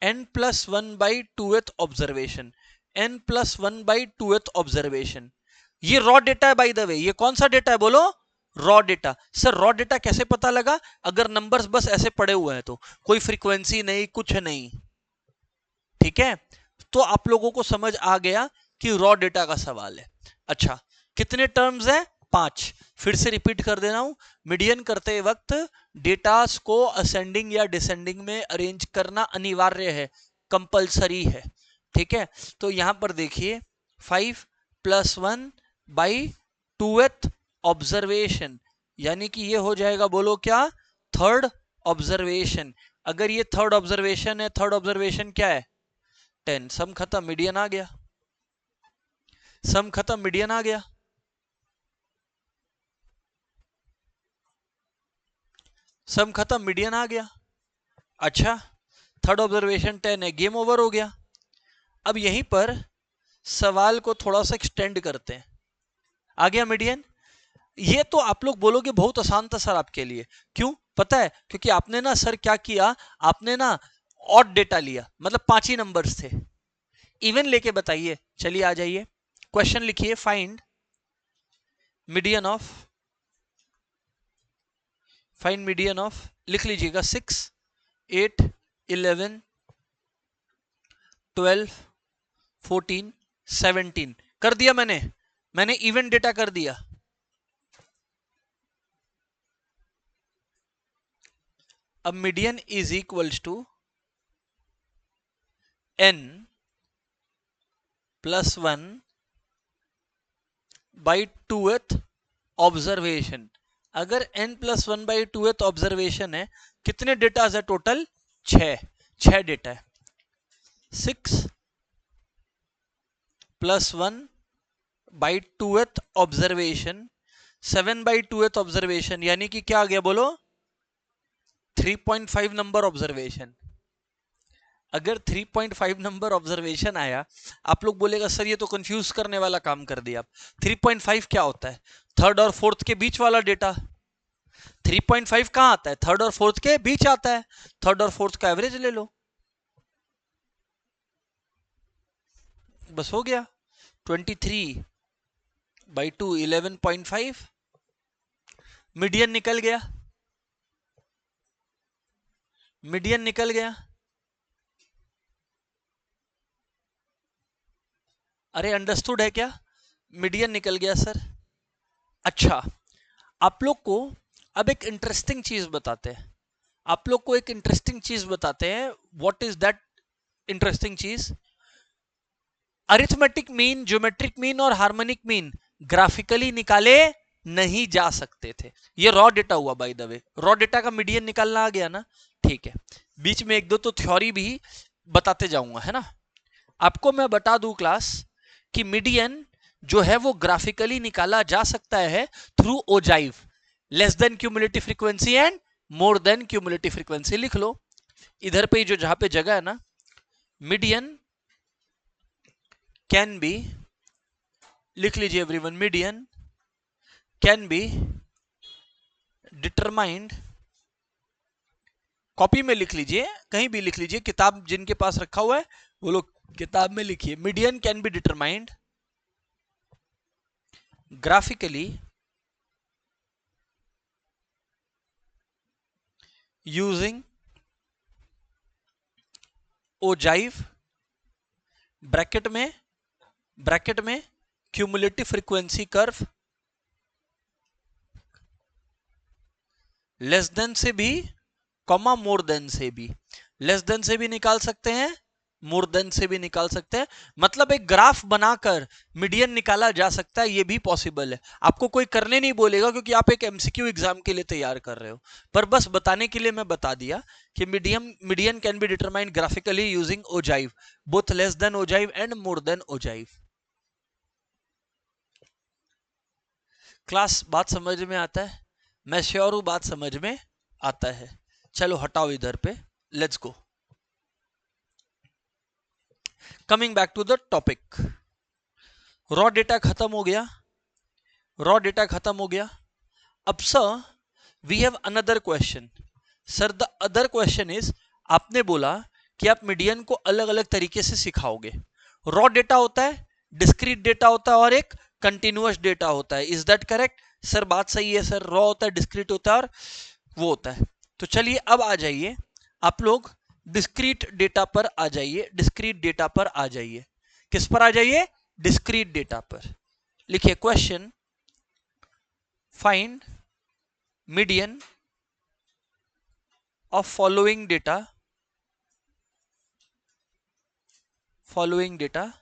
n+1/2th observation, n+1/2th observation. ये रॉ डेटा है बाय द वे, ये कौन सा डेटा है बोलो, raw data. Sir raw data कैसे पता लगा, अगर नंबर्स बस ऐसे पड़े हुए हैं तो, कोई फ्रीक्वेंसी नहीं कुछ नहीं, ठीक है। तो आप लोगों को समझ आ गया कि रॉ डेटा का सवाल है। अच्छा कितने टर्म्स है, 5। फिर से रिपीट कर दे रहा हूं, मीडियन करते वक्त डेटास को असेंडिंग या डिसेंडिंग में अरेंज करना अनिवार्य है, कंपलसरी है, ठीक है। तो यहां पर देखिए 5+1/2th ऑब्जर्वेशन, यानी कि ये हो जाएगा बोलो क्या, थर्ड ऑब्जर्वेशन। अगर ये थर्ड ऑब्जर्वेशन है, थर्ड ऑब्जर्वेशन क्या है 10, सम खत्म, मीडियन आ गया, सम खत्म, मीडियन आ गया। सम खत्म, मीडियन आ गया। अच्छा थर्ड ऑब्जर्वेशन 10 है, गेम ओवर हो गया। अब यहीं पर सवाल को थोड़ा सा एक्सटेंड करते हैं, आ गया मीडियन। ये तो आप लोग बोलोगे बहुत आसान था सर आपके लिए, क्यों पता है, क्योंकि आपने ना सर क्या किया, आपने ना ऑड डेटा लिया, मतलब 5 ही नंबर्स थे, इवन लेके बताइए। चलिए आ जाइए, क्वेश्चन लिखिए, find median of, find median of, लिख लीजिएगा 6, 8, 11, 12, 14, 17 कर दिया मैंने इवन डेटा कर दिया। अब median is equals to n+1/2th observation. अगर n+1/2th ऑब्जर्वेशन है, कितने डेटा है टोटल, 6 डेटा है। 6+1/2th ऑब्जर्वेशन, 7/2th ऑब्जर्वेशन, यानी कि क्या आ गया बोलो, 3.5 नंबर ऑब्जर्वेशन। अगर 3.5 नंबर ऑब्जर्वेशन आया, आप लोग बोलेगा सर ये तो कंफ्यूज करने वाला काम कर दिया आप। 3.5 क्या होता है, थर्ड और फोर्थ के बीच वाला डेटा। 3.5 कहां आता है, थर्ड और फोर्थ के बीच आता है, थर्ड और फोर्थ का एवरेज ले लो, बस हो गया। 23/2 11.5, मीडियन निकल गया, मीडियन निकल गया। अरे अंडरस्टूड है क्या, मीडियन निकल गया सर। अच्छा आप लोग को अब एक इंटरेस्टिंग चीज बताते हैं, आप लोग को एक इंटरेस्टिंग चीज बताते हैं। व्हाट इज दैट इंटरेस्टिंग चीज, अरिथमेटिक मीन, ज्योमेट्रिक मीन और हार्मोनिक मीन ग्राफिकली निकाले नहीं जा सकते थे। ये रॉ डेटा हुआ by the way, raw data का मीडियन निकालना आ गया ना, ठीक है। बीच में एक दो तो थ्योरी भी बताते जाऊंगा, है ना। आपको मैं बता दूं क्लास कि मीडियन जो है वो ग्राफिकली निकाला जा सकता है through ogive, less than cumulative frequency and more than cumulative frequency. लिख लो इधर पे जो जहां पे जगह है ना, मीडियन कैन बी, लिख लीजिए everyone, median can be determined, copy में लिख लीजिए, कहीं भी लिख लीजिए, किताब जिनके पास रखा हुआ है वो लोग किताब में लिखिए। Median can be determined graphically using ogive bracket में cumulative frequency curve less than से भी कॉमा मोर देन से भी, लेस देन से भी निकाल सकते हैं, मोर देन से भी निकाल सकते हैं। मतलब एक ग्राफ बनाकर मीडियन निकाला जा सकता है, ये भी पॉसिबल है। आपको कोई करने नहीं बोलेगा क्योंकि आप एक एमसीक्यू एग्जाम के लिए तैयार कर रहे हो, पर बस बताने के लिए मैं बता दिया कि median can be determined graphically using ogive, both less than ogive and more than ogive. Class बात समझ में आता है? मैं श्योर हूं बात समझ में आता है। चलो हटाओ इधर पे, let's go. Coming back to the topic, raw data खत्म हो गया, रॉ डेटा खत्म हो गया। अब sir we have another question. Sir the other question is, आपने बोला कि आप मीडियन को अलग अलग तरीके से सिखाओगे। रॉ डेटा होता है, डिस्क्रीट डेटा होता है और एक कंटिन्यूअस डेटा होता है। Is that correct? सर बात सही है सर, रॉ होता है, डिस्क्रीट होता है और वो होता है। तो चलिए अब आ जाइए आप लोग डिस्क्रीट डेटा पर आ जाइए, डिस्क्रीट डेटा पर आ जाइए। किस पर आ जाइए? डिस्क्रीट डेटा पर। लिखिए question, find median of following data, following data,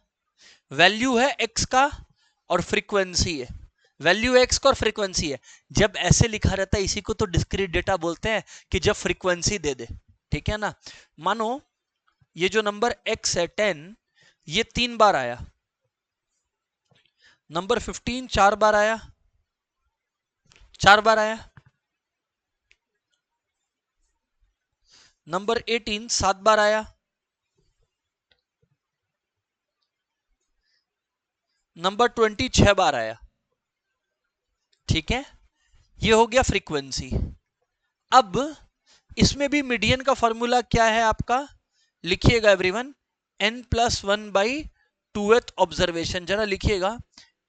value है x का और फ्रीक्वेंसी है, वैल्यू x का और फ्रीक्वेंसी है। जब ऐसे लिखा रहता है इसी को तो डिस्क्रीट डेटा बोलते हैं, कि जब फ्रीक्वेंसी दे दे, ठीक है ना। मानो ये जो नंबर x है 10, ये 3 बार आया, नंबर 15 4 बार आया, 4 बार आया, नंबर 18 7 बार आया, नंबर 20 6 बार आया, ठीक है। ये हो गया फ्रीक्वेंसी। अब इसमें भी मीडियन का फॉर्मूला क्या है आपका? लिखिएगा everyone, n plus one by tooth observation. जरा लिखिएगा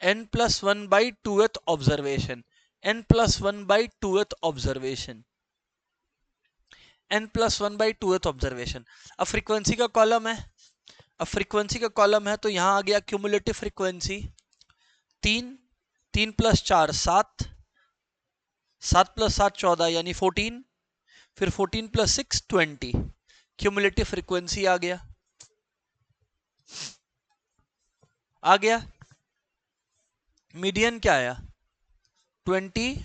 n plus one by tooth observation, n plus one by tooth observation, n plus one by tooth observation. अब फ्रीक्वेंसी का कॉलम है, अब फ्रीक्वेंसी का कॉलम है तो यहां आ गया क्यूमुलेटिव फ्रीक्वेंसी 3, 3 प्लस 4 7, 7 प्लस 7 14 यानी 14, फिर 14 प्लस 6 20, क्यूमुलेटिव फ्रीक्वेंसी आ गया, आ गया। मीडियन क्या आया? 20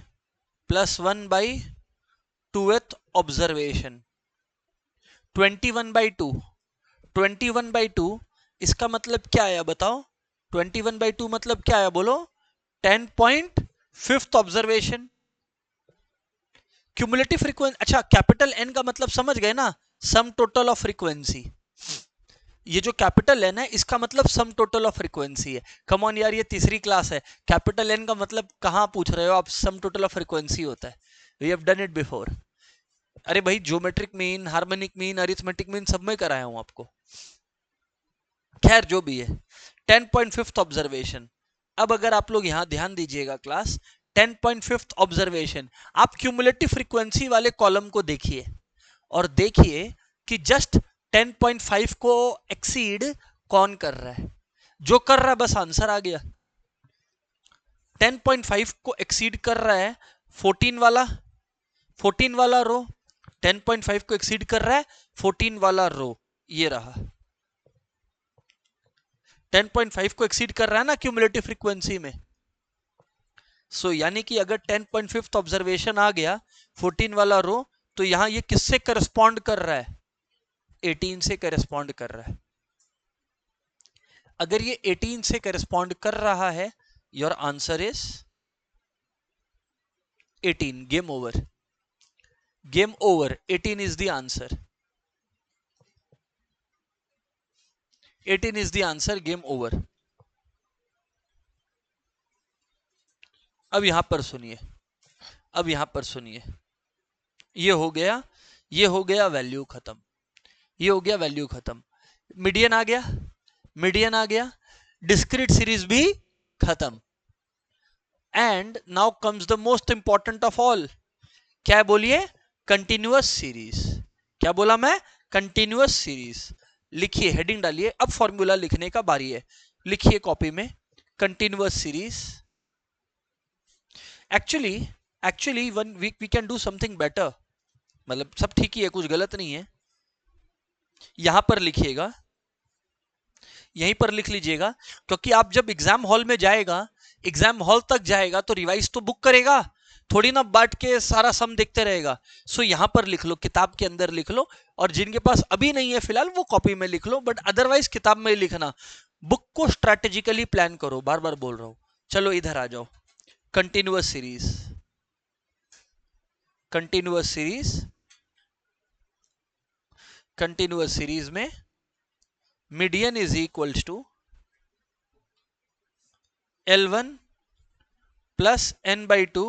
plus 1 by tooth observation, 21 by 2, 21 by 2 इसका मतलब क्या आया बताओ? 21 बाई 2 मतलब क्या आया बोलो? 10.5 ऑब्जर्वेशन। क्यूमुलेटिव फ्रीक्वेंसी, अच्छा कैपिटल एन का मतलब समझ गए ना, सम टोटल ऑफ फ्रीक्वेंसी। ये जो कैपिटल एन है इसका मतलब सम टोटल ऑफ फ्रीक्वेंसी है। कम ऑन यार, ये तीसरी क्लास है, कैपिटल एन का मतलब कहां पूछ रहे हो आप? सम टोटल ऑफ फ्रीक्वेंसी होता है, we have done it before. अरे भाई geometric mean, harmonic mean, arithmetic mean सब में कराया हूं आपको। खैर जो भी है, 10.5 ऑब्जर्वेशन। अब अगर आप लोग यहां ध्यान दीजिएगा क्लास, 10.5 ऑब्जर्वेशन, आप क्यूमुलेटिव फ्रीक्वेंसी वाले कॉलम को देखिए और देखिए कि जस्ट 10.5 को एक्सीड कौन कर रहा है? जो कर रहा है बस आंसर आ गया। 10.5 को एक्सीड कर रहा है 14 वाला, 14 वाला रो 10.5 को एक्सीड कर रहा है 14 वाला रो, ये रहा 10.5 को एक्सीड कर रहा है ना क्यूमुलेटिव फ्रीक्वेंसी में। सो यानी कि अगर 10.5 ऑब्जर्वेशन आ गया 14 वाला रो, तो यहां ये किससे करस्पॉन्ड कर रहा है? 18 से करस्पॉन्ड कर रहा है। अगर ये 18 से करस्पॉन्ड कर रहा है, your answer is 18। Game over, game over, 18 is the answer, 18 is the answer, game over. अब यहां पर सुनिए, अब यहां पर सुनिए, ये हो गया, ये हो गया वैल्यू खत्म, ये हो गया वैल्यू खत्म। मीडियन आ गया, मीडियन आ गया, डिस्क्रीट सीरीज भी खत्म। And now comes the most important of all, क्या है बोलिए? Continuous series. क्या बोला मैं? Continuous series. लिखिए, हेडिंग डालिए, अब फॉर्मूला लिखने का बारी है। लिखिए कॉपी में, continuous series. Actually actually one we can do something better. मतलब सब ठीक ही है, कुछ गलत नहीं है। यहां पर लिखिएगा, यहीं पर लिख लीजिएगा, क्योंकि आप जब एग्जाम हॉल में जाएगा, एग्जाम हॉल तक जाएगा तो रिवाइज तो बुक करेगा, थोड़ी ना बाट के सारा सम देखते रहेगा। सो यहां पर लिख लो, किताब के अंदर लिख लो, और जिनके पास अभी नहीं है फिलहाल वो कॉपी में लिख लो, बट अदरवाइज किताब में लिखना। बुक को स्ट्रेटेजिकली प्लान करो, बार बार बोल रहा हूं। चलो इधर आ जाओ, continuous series, continuous series, continuous series में median is equals to L1 plus n by two,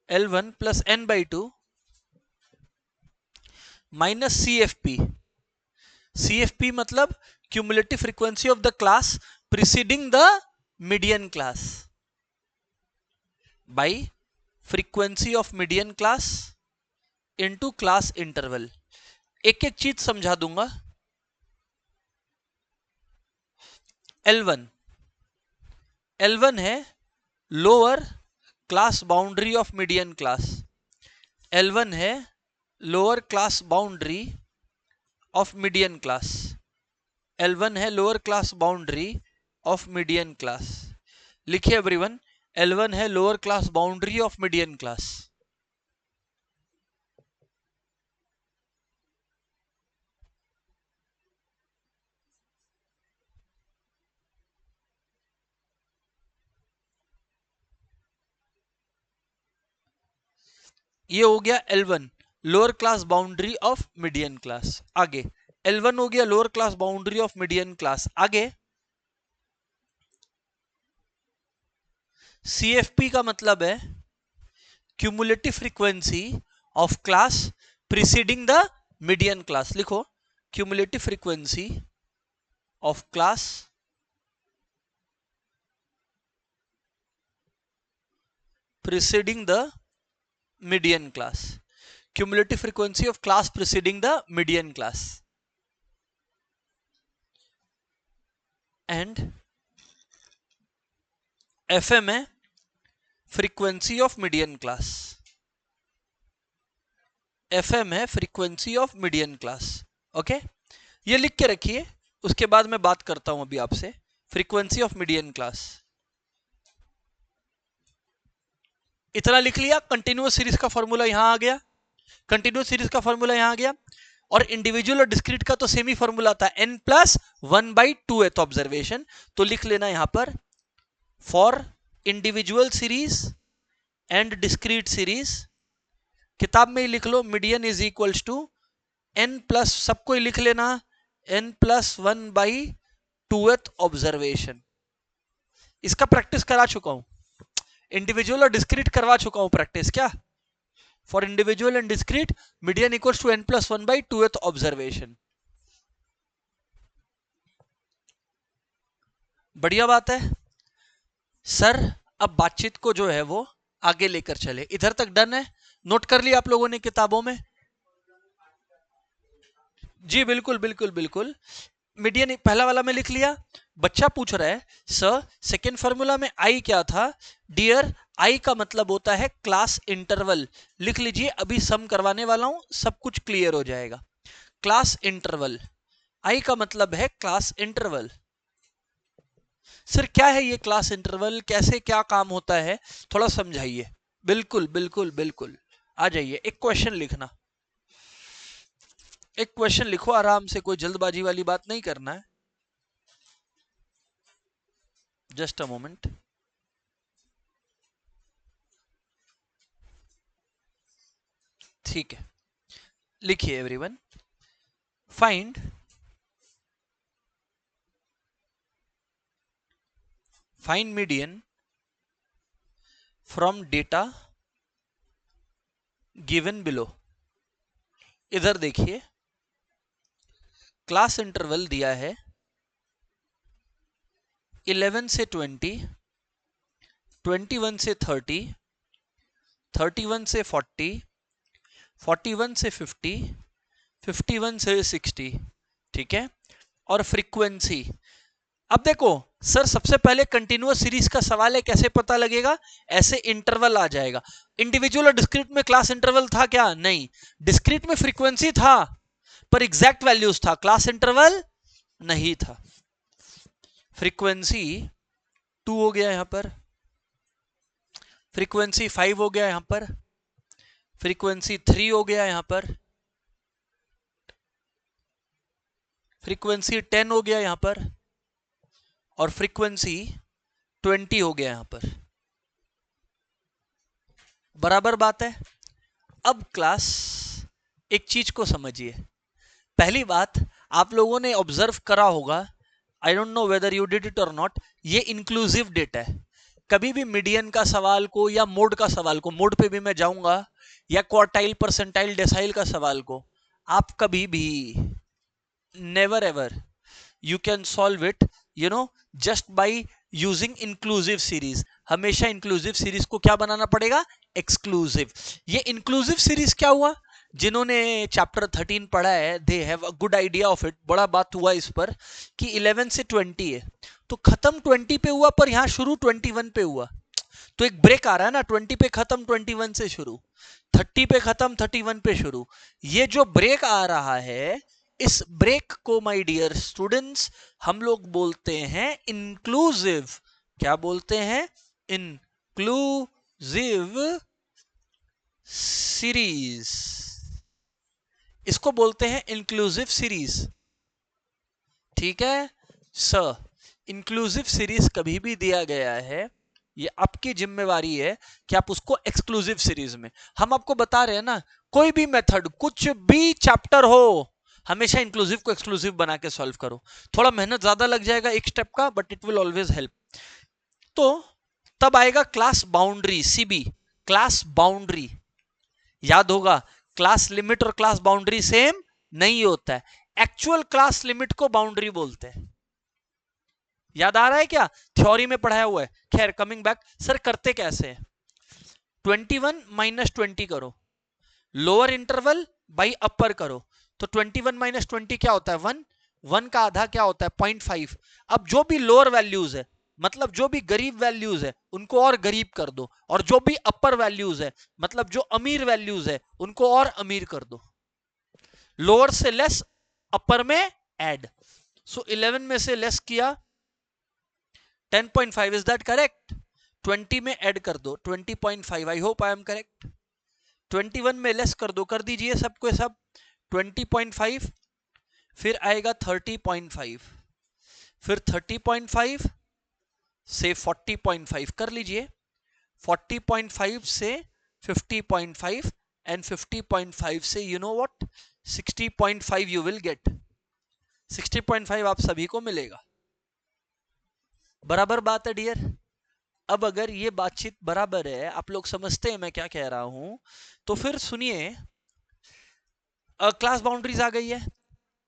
L1 plus n by two minus CFP। CFP मतलब cumulative frequency of the class preceding the median class by frequency of median class into class interval. एक एक चीज समझा दूंगा। L1 L1 है lower class boundary of median class. L1 है lower class boundary of median class. L1 है lower class boundary of median class. लिखिए everyone, L1 है lower class boundary of median class. ये हो गया L1 lower class boundary of median class. आगे L1 हो गया lower class boundary of median class. आगे CFP का मतलब है cumulative frequency of class preceding the median class. लिखो, cumulative frequency of class preceding the median class. Cumulative frequency of class preceding the median class. And FM है frequency of median class. FM है frequency of median class. Okay, ये लिख के रखिए, उसके बाद मैं बात करता हूं अभी आपसे। फ्रीक्वेंसी ऑफ मीडियन क्लास, इतना लिख लिया। कंटिन्यूअस सीरीज का फॉर्मूला यहां आ गया, कंटिन्यूअस सीरीज का फॉर्मूला यहां आ गया, और इंडिविजुअल और डिस्क्रीट का तो सेम ही फॉर्मूला था, n प्लस 1/2 है तो ऑब्जर्वेशन। तो लिख लेना यहां पर, for individual series and discrete series, किताब में ही लिख लो, median is equals to n plus, सबको ही लिख लेना, n प्लस 1/2 ऑब्जर्वेशन। इसका प्रैक्टिस करा चुका हूं, इंडिविजुअल और डिस्क्रीट करवा चुका हूं प्रैक्टिस। क्या? For individual and discrete median equals to n plus 1/2 observation. बढ़िया बात है सर। अब बातचीत को जो है वो आगे लेकर चले। इधर तक डन है? नोट कर लिया आप लोगों ने किताबों में? जी बिल्कुल बिल्कुल बिल्कुल। मीडियन पहला वाला में लिख लिया। बच्चा पूछ रहा है सर सेकेंड फार्मूला में आई क्या था? डियर, आई का मतलब होता है क्लास इंटरवल। लिख लीजिए, अभी सम करवाने वाला हूं, सब कुछ क्लियर हो जाएगा। क्लास इंटरवल, आई का मतलब है क्लास इंटरवल। सर क्या है ये क्लास इंटरवल, कैसे क्या काम होता है, थोड़ा समझाइए। बिल्कुल बिल्कुल बिल्कुल, आ जाइए। एक क्वेश्चन लिखना, एक क्वेश्चन लिखो आराम से, कोई जल्दबाजी वाली बात नहीं करना है। Just a moment. ठीक है, लिखिए everyone, find find median from data given below. इधर देखिए, क्लास इंटरवल दिया है 11 से 20, 21 से 30, 31 से 40, 41 से 50, 51 से 60, ठीक है। और फ्रीक्वेंसी, अब देखो सर सबसे पहले कंटिन्यूअस सीरीज का सवाल है, कैसे पता लगेगा, ऐसे इंटरवल आ जाएगा। इंडिविजुअल और डिस्क्रीट में क्लास इंटरवल था क्या? नहीं। डिस्क्रीट में फ्रीक्वेंसी था पर एग्जैक्ट वैल्यूज था, क्लास इंटरवल नहीं था। फ्रीक्वेंसी 2 हो गया यहां पर, फ्रीक्वेंसी 5 हो गया यहां पर, फ्रीक्वेंसी 3 हो गया यहां पर, फ्रीक्वेंसी 10 हो गया यहां पर, और फ्रीक्वेंसी 20 हो गया यहां पर। बराबर बात है। अब क्लास एक चीज को समझिए। पहली बात, आप लोगों ने ऑब्जर्व करा होगा, I don't know whether you did it और नॉट, ये इंक्लूसिव डेटा है। कभी भी मीडियन का सवाल को या मोड का सवाल को, मोड पे भी मैं जाऊंगा, या क्वार्टाइल परसेंटाइल डेसाइल का सवाल को, आप कभी भी never ever you can solve it, you know, just by using inclusive series। हमेशा inclusive series को क्या बनाना पड़ेगा? exclusive। ये inclusive series क्या हुआ? जिन्होंने चैप्टर 13 पढ़ा है they have a good idea of it. बड़ा बात हुआ इस पर कि 11 से 20 है, तो खत्म 20 पे हुआ पर यहां शुरू 21 पे हुआ, तो एक ब्रेक आ रहा है ना, 20 पे खत्म 21 से शुरू, 30 पे खत्म 31 पे शुरू। ये जो ब्रेक आ रहा है, इस ब्रेक को माय डियर स्टूडेंट्स हम लोग बोलते हैं इंक्लूसिव। क्या बोलते हैं? Inclusive series. इसको बोलते हैं इंक्लूसिव सीरीज, ठीक है सर। इंक्लूसिव सीरीज कभी भी दिया गया है, ये आपकी जिम्मेवारी है कि आप उसको एक्सक्लूसिव सीरीज में, हम आपको बता रहे हैं ना, कोई भी मेथड, कुछ भी चैप्टर हो, हमेशा इंक्लूसिव को एक्सक्लूसिव बना के सॉल्व करो। थोड़ा मेहनत ज्यादा लग जाएगा एक स्टेप का, but it will always help. तो तब आएगा class boundary, CB, class boundary. याद होगा, क्लास लिमिट और क्लास बाउंड्री सेम नहीं होता है, एक्चुअल क्लास लिमिट को बाउंड्री बोलते हैं। याद आ रहा है क्या? थ्योरी में पढ़ाया हुआ है। खैर कमिंग बैक, सर करते कैसे हैं? 21 माइनस 20 करो, लोअर इंटरवल बाई अपर करो, तो 21 माइनस 20 क्या होता है? 1। 1 का आधा क्या होता है? 0.5। अब जो भी लोअर वैल्यूज है, मतलब जो भी गरीब वैल्यूज है, उनको और गरीब कर दो, और जो भी अपर वैल्यूज है, मतलब जो अमीर वैल्यूज है, उनको और अमीर कर दो। लोअर से लेस, अपर में ऐड। सो 11 में से लेस किया 10.5, इज दैट करेक्ट? 20 में ऐड कर दो 20.5, I hope I am correct. 21 में लेस कर दो, कर दीजिए सबको सब 20.5, फिर आएगा 30.5, फिर 30.5 से 40.5 कर लीजिए, 40.5 से 50.5, एंड 50.5 से you know what 60.5 you will get. 60.5 आप सभी को मिलेगा। बराबर बात है डियर। अब अगर ये बातचीत बराबर है, आप लोग समझते हैं मैं क्या कह रहा हूं, तो फिर सुनिए, क्लास बाउंड्रीज आ गई है।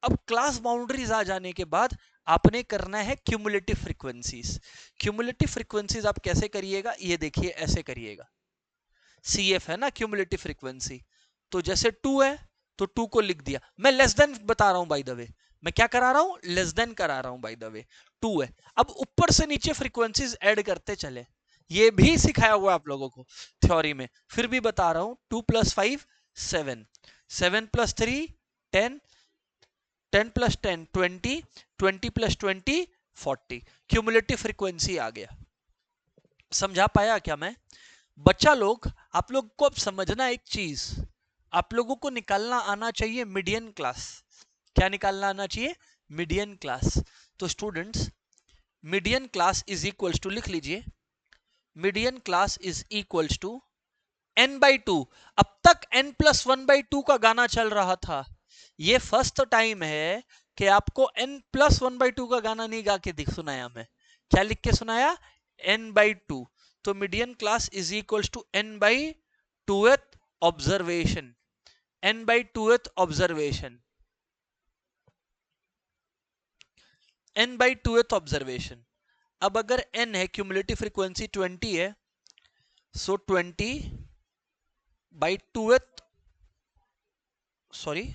अब क्लास बाउंड्रीज आ जाने के बाद आपने करना है क्यूमुलेटिव फ्रीक्वेंसीज। क्यूमुलेटिव फ्रीक्वेंसीज आप कैसे करिएगा? ये देखिए, ऐसे करिएगा। CF है ना क्यूमुलेटिव फ्रीक्वेंसी, तो जैसे 2 है तो 2 को लिख दिया, मैं लेस देन बता रहा हूं बाय द वे, मैं क्या करा रहा हूं? लेस देन करा रहा हूं बाय द वे। 2 है, अब ऊपर से नीचे फ्रीक्वेंसीज ऐड करते चले, ये भी सिखाया हुआ आप लोगों को थ्योरी में, फिर भी बता रहा हूं। 2 + 5 7, 7 + 3 10, 10 + 10 20, 20 + 20 40। क्यूमुलेटिव फ्रीक्वेंसी आ गया। समझा पाया क्या मैं? बच्चा लोग, आप लोग को अब समझना एक चीज, आप लोगों को निकालना आना चाहिए मीडियन क्लास। क्या निकालना आना चाहिए? Median class. तो students, median class is equals to, लिख लीजिए, median class is equals to n/2। अब तक n+1/2 का गाना चल रहा था, ये फर्स्ट टाइम है कि आपको n+1/2 का गाना नहीं गा के दिख सुनाया मैं। क्या लिख के सुनाया? n/2। तो median class is equals to n/2th observation, n/2th observation, n/2th observation. अब अगर n है, क्यूमुलेटिव फ्रीक्वेंसी 20 है, so 20 by 2th, sorry,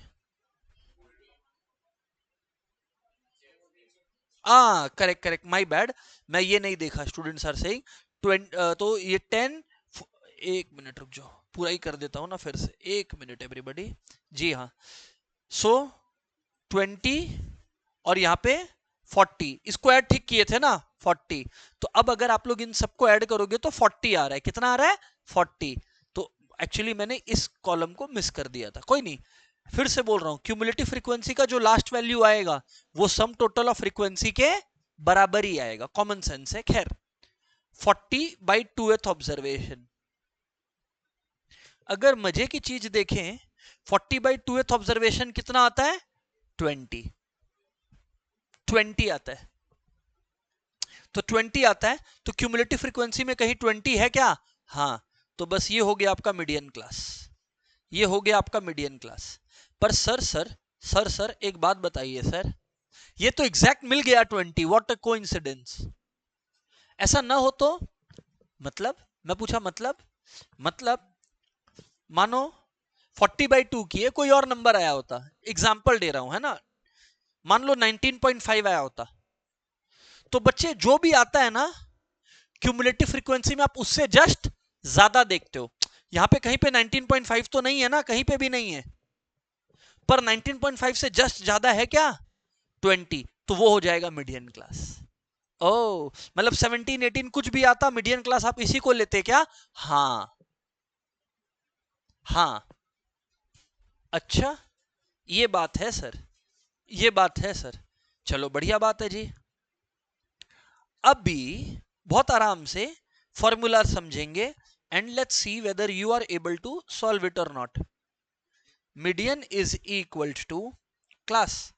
correct correct, my bad, मैं ये नहीं देखा, स्टूडेंट्स आर सेइंग 20, तो ये 10, एक मिनट रुक जाओ, पूरा ही कर देता हूं ना फिर से, एक मिनट एवरीबॉडी। जी हाँ, सो 20 और यहाँ पे 40, इसको ऐड ठीक किए थे ना 40, तो अब अगर आप लोग इन सबको ऐड करोगे तो 40 आ रहा है, कितना आ रहा है 40, तो एक्चुअली मैंने इस कॉलम को मिस कर दिया था, कोई नहीं, फिर से बोल रहा हूं, क्यूमुलेटिव फ्रीक्वेंसी का जो लास्ट वैल्यू आएगा वो सम टोटल ऑफ फ्रीक्वेंसी के बराबर ही आएगा, कॉमन सेंस है। खैर 40/2th ऑब्जर्वेशन, अगर मजे की चीज देखें 40/2th ऑब्जर्वेशन कितना आता है 20, 20 आता है, तो 20 आता है, तो क्यूमुलेटिव फ्रीक्वेंसी में कहीं 20 है क्या? हाँ, तो बस ये हो गया आपका मीडियन क्लास, ये हो गया आपका मीडियन क्लास। पर सर एक बात बताइए सर, ये तो एग्जैक्ट मिल गया 20, व्हाट अ कोइंसिडेंस। ऐसा ना हो तो, मतलब मैं पूछा, मतलब मानो 40/2 की है, कोई और नंबर आया होता, एग्जाम्पल दे रहा हूं है ना, मान लो 19.5 आया होता, तो बच्चे जो भी आता है ना क्यूमुलेटिव फ्रीक्वेंसी में आप उससे जस्ट ज्यादा देखते हो, यहां पे कहीं पे 19.5 तो नहीं है ना, कहीं पे भी नहीं है, पर 19.5 से जस्ट ज्यादा है क्या 20, तो वो हो जाएगा मीडियन क्लास। ओ, मतलब 17 18 कुछ भी आता मीडियन क्लास आप इसी को लेते क्या? हाँ, हाँ, अच्छा, ये बात है सर, ये बात है सर, चलो बढ़िया बात है जी। अब भी बहुत आराम से फॉर्मूला समझेंगे and let's see whether you are able to solve it और not. Median is equal to class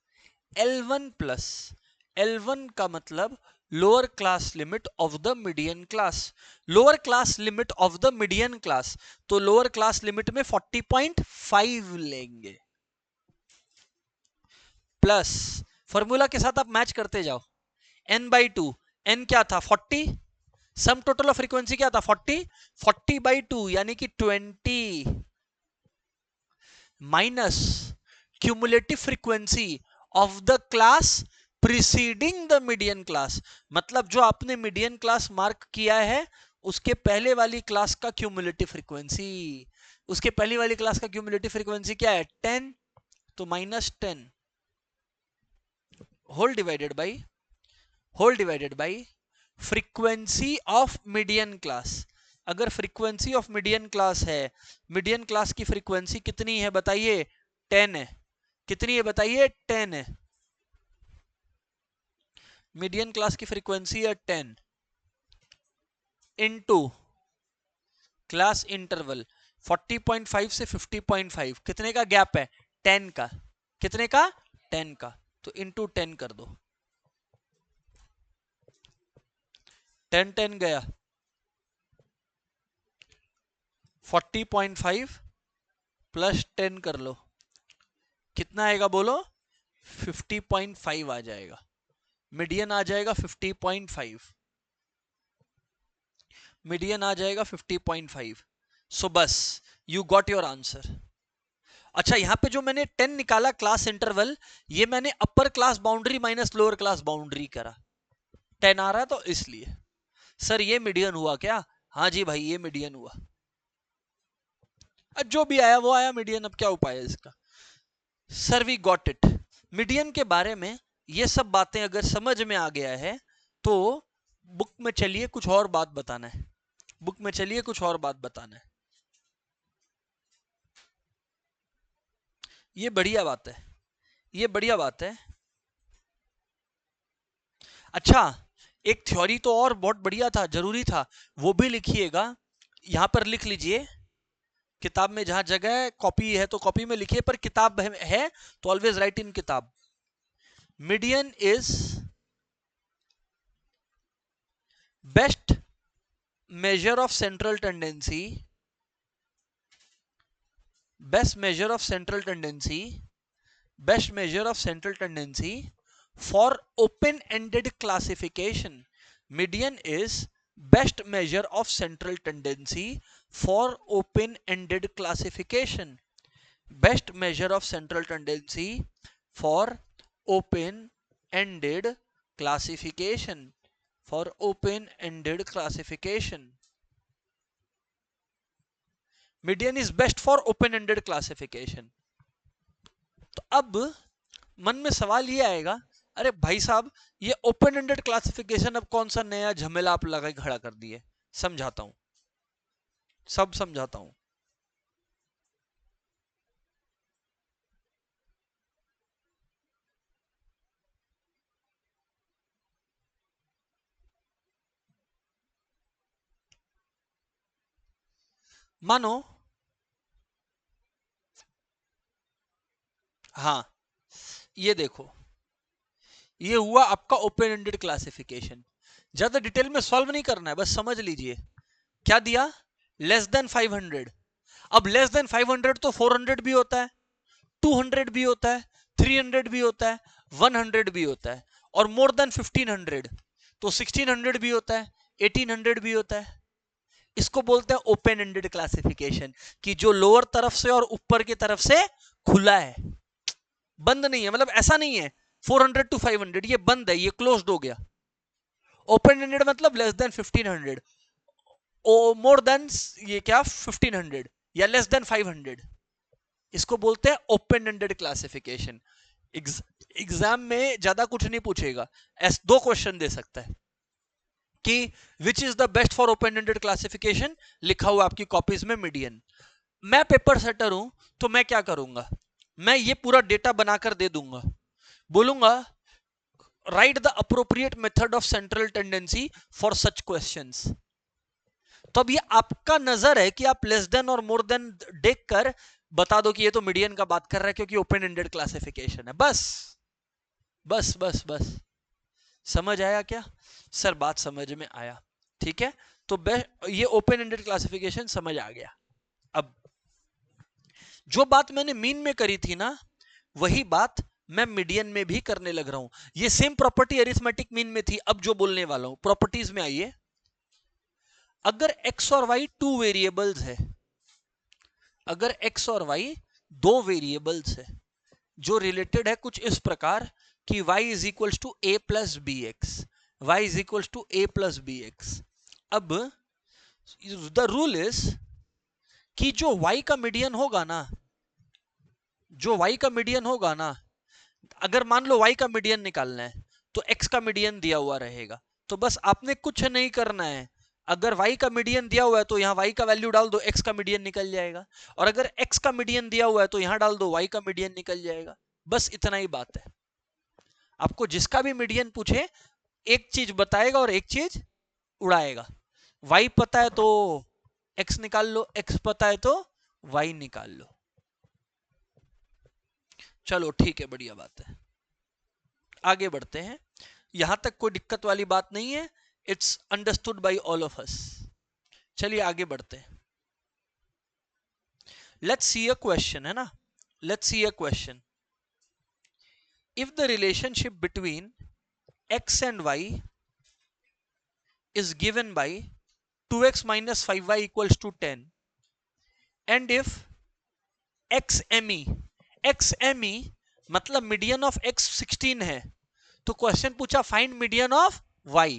L1 plus, L1 का मतलब lower class limit of the median class, lower class limit of the median class, तो lower class limit में 40.5 लेंगे, plus formula के साथ आप match करते जाओ, n/2, n क्या था 40, सम टोटल ऑफ फ्रीक्वेंसी क्या था 40, 40/2 यानी कि 20, minus cumulative frequency of the class preceding the median class, मतलब जो आपने मीडियन क्लास मार्क किया है उसके पहले वाली क्लास का क्यूमुलेटिव फ्रीक्वेंसी, उसके पहली वाली क्लास का क्यूमुलेटिव फ्रीक्वेंसी क्या है 10, तो -10 whole divided by frequency of median class. अगर फ्रीक्वेंसी ऑफ मीडियन क्लास है, मीडियन क्लास की फ्रीक्वेंसी कितनी है बताइए 10 है, कितनी है बताइए 10 है, मीडियन क्लास की फ्रीक्वेंसी है 10 इनटू क्लास इंटरवल 40.5 से 50.5, कितने का गैप है 10 का, कितने का 10 का, तो इनटू 10 कर दो, 10 10 गया 40.5 प्लस 10 कर लो, कितना आएगा बोलो 50.5 आ जाएगा, मीडियन आ जाएगा 50.5, मीडियन आ जाएगा 50.5, सो बस यू गॉट योर आंसर। अच्छा, यहां पे जो मैंने 10 निकाला क्लास इंटरवल, ये मैंने upper class boundary minus lower class boundary करा, 10 आ रहा है तो इसलिए। सर ये मीडियन हुआ क्या? हाँ जी भाई ये मीडियन हुआ, जो भी आया वो आया मीडियन, अब क्या उपाय है इसका। Sir we got it, median के बारे में ये सब बातें अगर समझ में आ गया है तो बुक में चलिए कुछ और बात बताना है, बुक में चलिए कुछ और बात बताना है, ये बढ़िया बात है, ये बढ़िया बात है। अच्छा, एक थ्योरी तो और बहुत बढ़िया था, जरूरी था, वो भी लिखिएगा, यहां पर लिख लीजिए, किताब में जहां जगह है, कॉपी है तो कॉपी में लिखिए, पर किताब है तो ऑलवेज राइट इन किताब। Median is best measure of central tendency, best measure of central tendency, best measure of central tendency for open-ended classification. Median is best measure of central tendency for open-ended classification. Best measure of central tendency for open-ended classification. For open-ended classification. Median is best for open-ended classification. तो अब मन में सवाल ये आएगा, अरे भाई साहब ये ओपन एंडेड क्लासिफिकेशन अब कौन सा नया झमेला आप लगा खड़ा कर दिए। समझाता हूं, सब समझाता हूं। मानो हाँ, ये देखो, ये हुआ आपका ओपन एंडेड क्लासिफिकेशन। ज्यादा डिटेल में सॉल्व नहीं करना है, बस समझ लीजिए क्या दिया, लेस देन 500। अब लेस देन 500 तो 400 भी होता है, 200 भी होता है, 300 भी होता है, 100 भी होता है, और मोर देन 1500 तो 1600 भी होता है, 1800 भी होता है। इसको बोलते हैं ओपन एंडेड क्लासिफिकेशन, कि जो लोअर तरफ से और ऊपर की तरफ से खुला है, बंद नहीं है। मतलब ऐसा नहीं है 400 to 500 ये बंद है, ये क्लोज्ड हो गया। ओपन एंडेड मतलब लेस देन 1500, ओ मोर देन ये क्या 1500, या लेस देन 500, इसको बोलते हैं ओपन एंडेड क्लासिफिकेशन। एग्जाम में ज्यादा कुछ नहीं पूछेगा, दो क्वेश्चन दे सकता है कि which is the best for open ended classification, लिखा हुआ आपकी कॉपीज में मीडियन। मैं पेपर सेटर हूं तो मैं क्या करूंगा, मैं ये पूरा डेटा बनाकर दे दूंगा, बोलूंगा right the appropriate method of central tendency for such questions. तो अब ये आपका नजर है कि आप लेस देन और मोर देन देखकर बता दो कि ये तो मीडियन का बात कर रहा है क्योंकि ओपन एंडेड क्लासिफिकेशन है। बस बस बस बस समझ आया क्या सर? बात समझ में आया, ठीक है। तो ये ओपन एंडेड क्लासिफिकेशन समझ आ गया। अब जो बात मैंने मीन में करी थी ना, वही बात मैं मीडियन में भी करने लग रहा हूं। ये सेम प्रॉपर्टी अरिथमेटिक मीन में थी, अब जो बोलने वाला हूं प्रॉपर्टीज में आइए। अगर x और y टू वेरिएबल्स है, अगर x और y दो वेरिएबल्स है जो रिलेटेड है कुछ इस प्रकार कि y is equal to a plus b x, y is equal to a plus b x. अब द रूल इज कि जो y का मीडियन होगा ना, जो y का मीडियन होगा ना, अगर मान लो y का मीडियन निकालना है तो x का मीडियन दिया हुआ रहेगा, तो बस आपने कुछ नहीं करना है। अगर y का मीडियन दिया हुआ है तो यहाँ y का वैल्यू डाल दो, x का मीडियन निकल जाएगा। और अगर x का मीडियन दिया हुआ है तो यहाँ डाल दो, y का मीडियन निकल जाएगा। बस इतना ही बात है। आपको जिसका भी मीडियन पूछे एक चीज बताएगा और एक चीज उड़ाएगा। y पता है तो x निकाल लो, x पता है तो y निकाल लो। चलो ठीक है, बढ़िया बात है। आगे बढ़ते हैं, यहां तक कोई दिक्कत वाली बात नहीं है, it's understood by all of us. चलिए आगे बढ़ते हैं। लेट्स सी अ क्वेश्चन, है ना, let's see a question. If the relationship between x and y is given by 2x minus 5y equals to 10, and if xme मतलब median of x 16 है, तो question पूछा find median of y,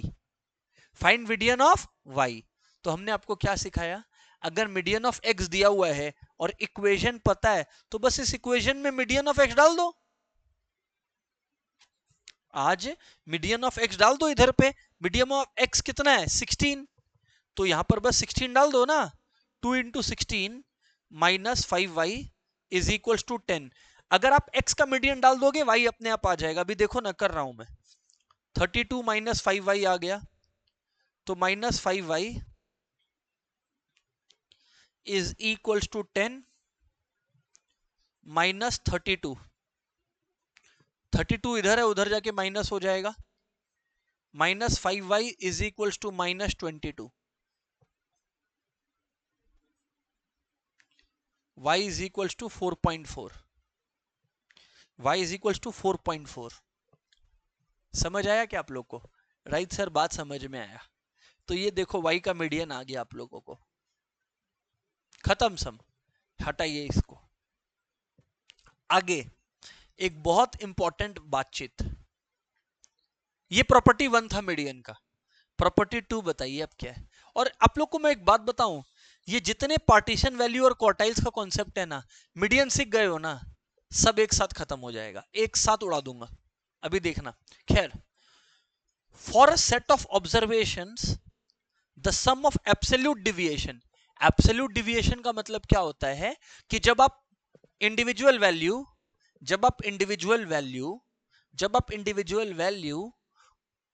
find median of y। तो हमने आपको क्या सिखाया, अगर मीडियन ऑफ x दिया हुआ है और इक्वेशन पता है तो बस इस इक्वेशन में मीडियन ऑफ x डाल दो। आज मीडियन ऑफ x डाल दो, इधर पे मीडियन ऑफ x कितना है 16, तो यहां पर बस 16 डाल दो ना। 2 into 16 minus 5y is equal to 10। अगर आप x का मीडियन डाल दोगे y अपने आप आ जाएगा। अभी देखो ना कर रहा हूं मैं, 32 माइनस 5y आ गया, तो minus 5y is equal to 10 minus 32। 32 इधर है, उधर जाके माइनस हो जाएगा। Minus 5y is equal to minus 22। y is equal to 4.4, y is equal to 4.4। समझ आया क्या आप लोग को? राइट सर, बात समझ में आया। तो ये देखो y का मीडियन आ गया आप लोगों को। खत्म सम, हटाइए इसको। आगे एक बहुत इंपॉर्टेंट बातचीत, ये प्रॉपर्टी 1 था मीडियन का, प्रॉपर्टी 2 बताइए अब क्या है। और आप लोग को मैं एक बात बताऊं, ये जितने पार्टीशन वैल्यू और क्वार्टाइल्स का कॉन्सेप्ट है ना, मीडियन सीख गए हो ना, सब एक साथ खत्म हो जाएगा, एक साथ उड़ा दूंगा, अभी देखना। खैर, for a set of observations the sum of absolute deviation, absolute deviation का मतलब क्या होता है कि जब आप इंडिविजुअल वैल्यू जब आप इंडिविजुअल वैल्यू जब आप इंडिविजुअल वैल्यू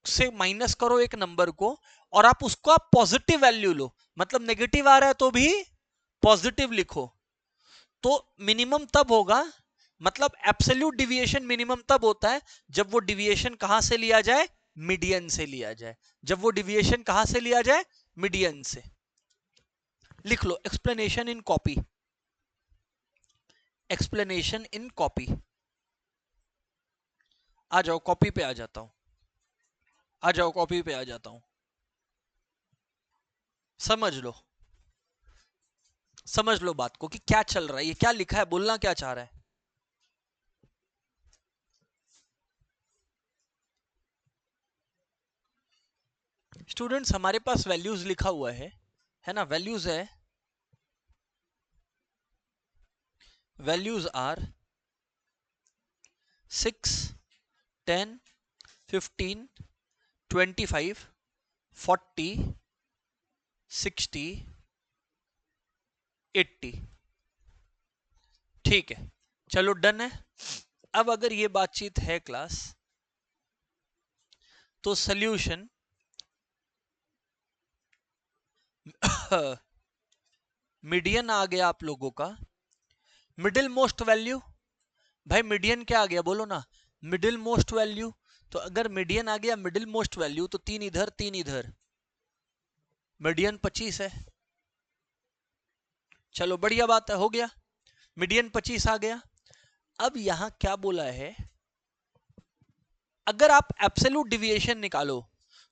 से माइनस करो एक नंबर को, और आप उसको आप पॉजिटिव वैल्यू लो, मतलब नेगेटिव आ रहा है तो भी पॉजिटिव लिखो, तो मिनिमम तब होगा, मतलब एब्सोल्यूट डिविएशन मिनिमम तब होता है जब वो डिविएशन कहां से लिया जाए, मीडियन से लिया जाए। जब वो डिविएशन कहां से लिया जाए, मीडियन से। लिख लो explanation in copy, explanation in copy. आ जाओ कॉपी पे आ जाता हूं, आ जाओ कॉपी पे आ जाता हूं। समझ लो, समझ लो बात को कि क्या चल रहा है, ये क्या लिखा है, बोलना क्या चाह रहा है। स्टूडेंट्स हमारे पास वैल्यूज लिखा हुआ है ना, वैल्यूज है, वैल्यूज आर 6, 10, 15, 25, 40, 60, 80। ठीक है, चलो डन है। अब अगर ये बातचीत है क्लास, तो सॉल्यूशन मीडियन आ गया आप लोगों का, मिडिल मोस्ट वैल्यू, भाई मीडियन क्या आ गया बोलो ना, मिडिल मोस्ट वैल्यू। तो अगर मीडियन आ गया मिडिल मोस्ट वैल्यू, तो 3 इधर 3 इधर, मीडियन 25 है। चलो बढ़िया बात है, हो गया, मीडियन 25 आ गया। अब यहां क्या बोला है, अगर आप एब्सोल्यूट डिविएशन निकालो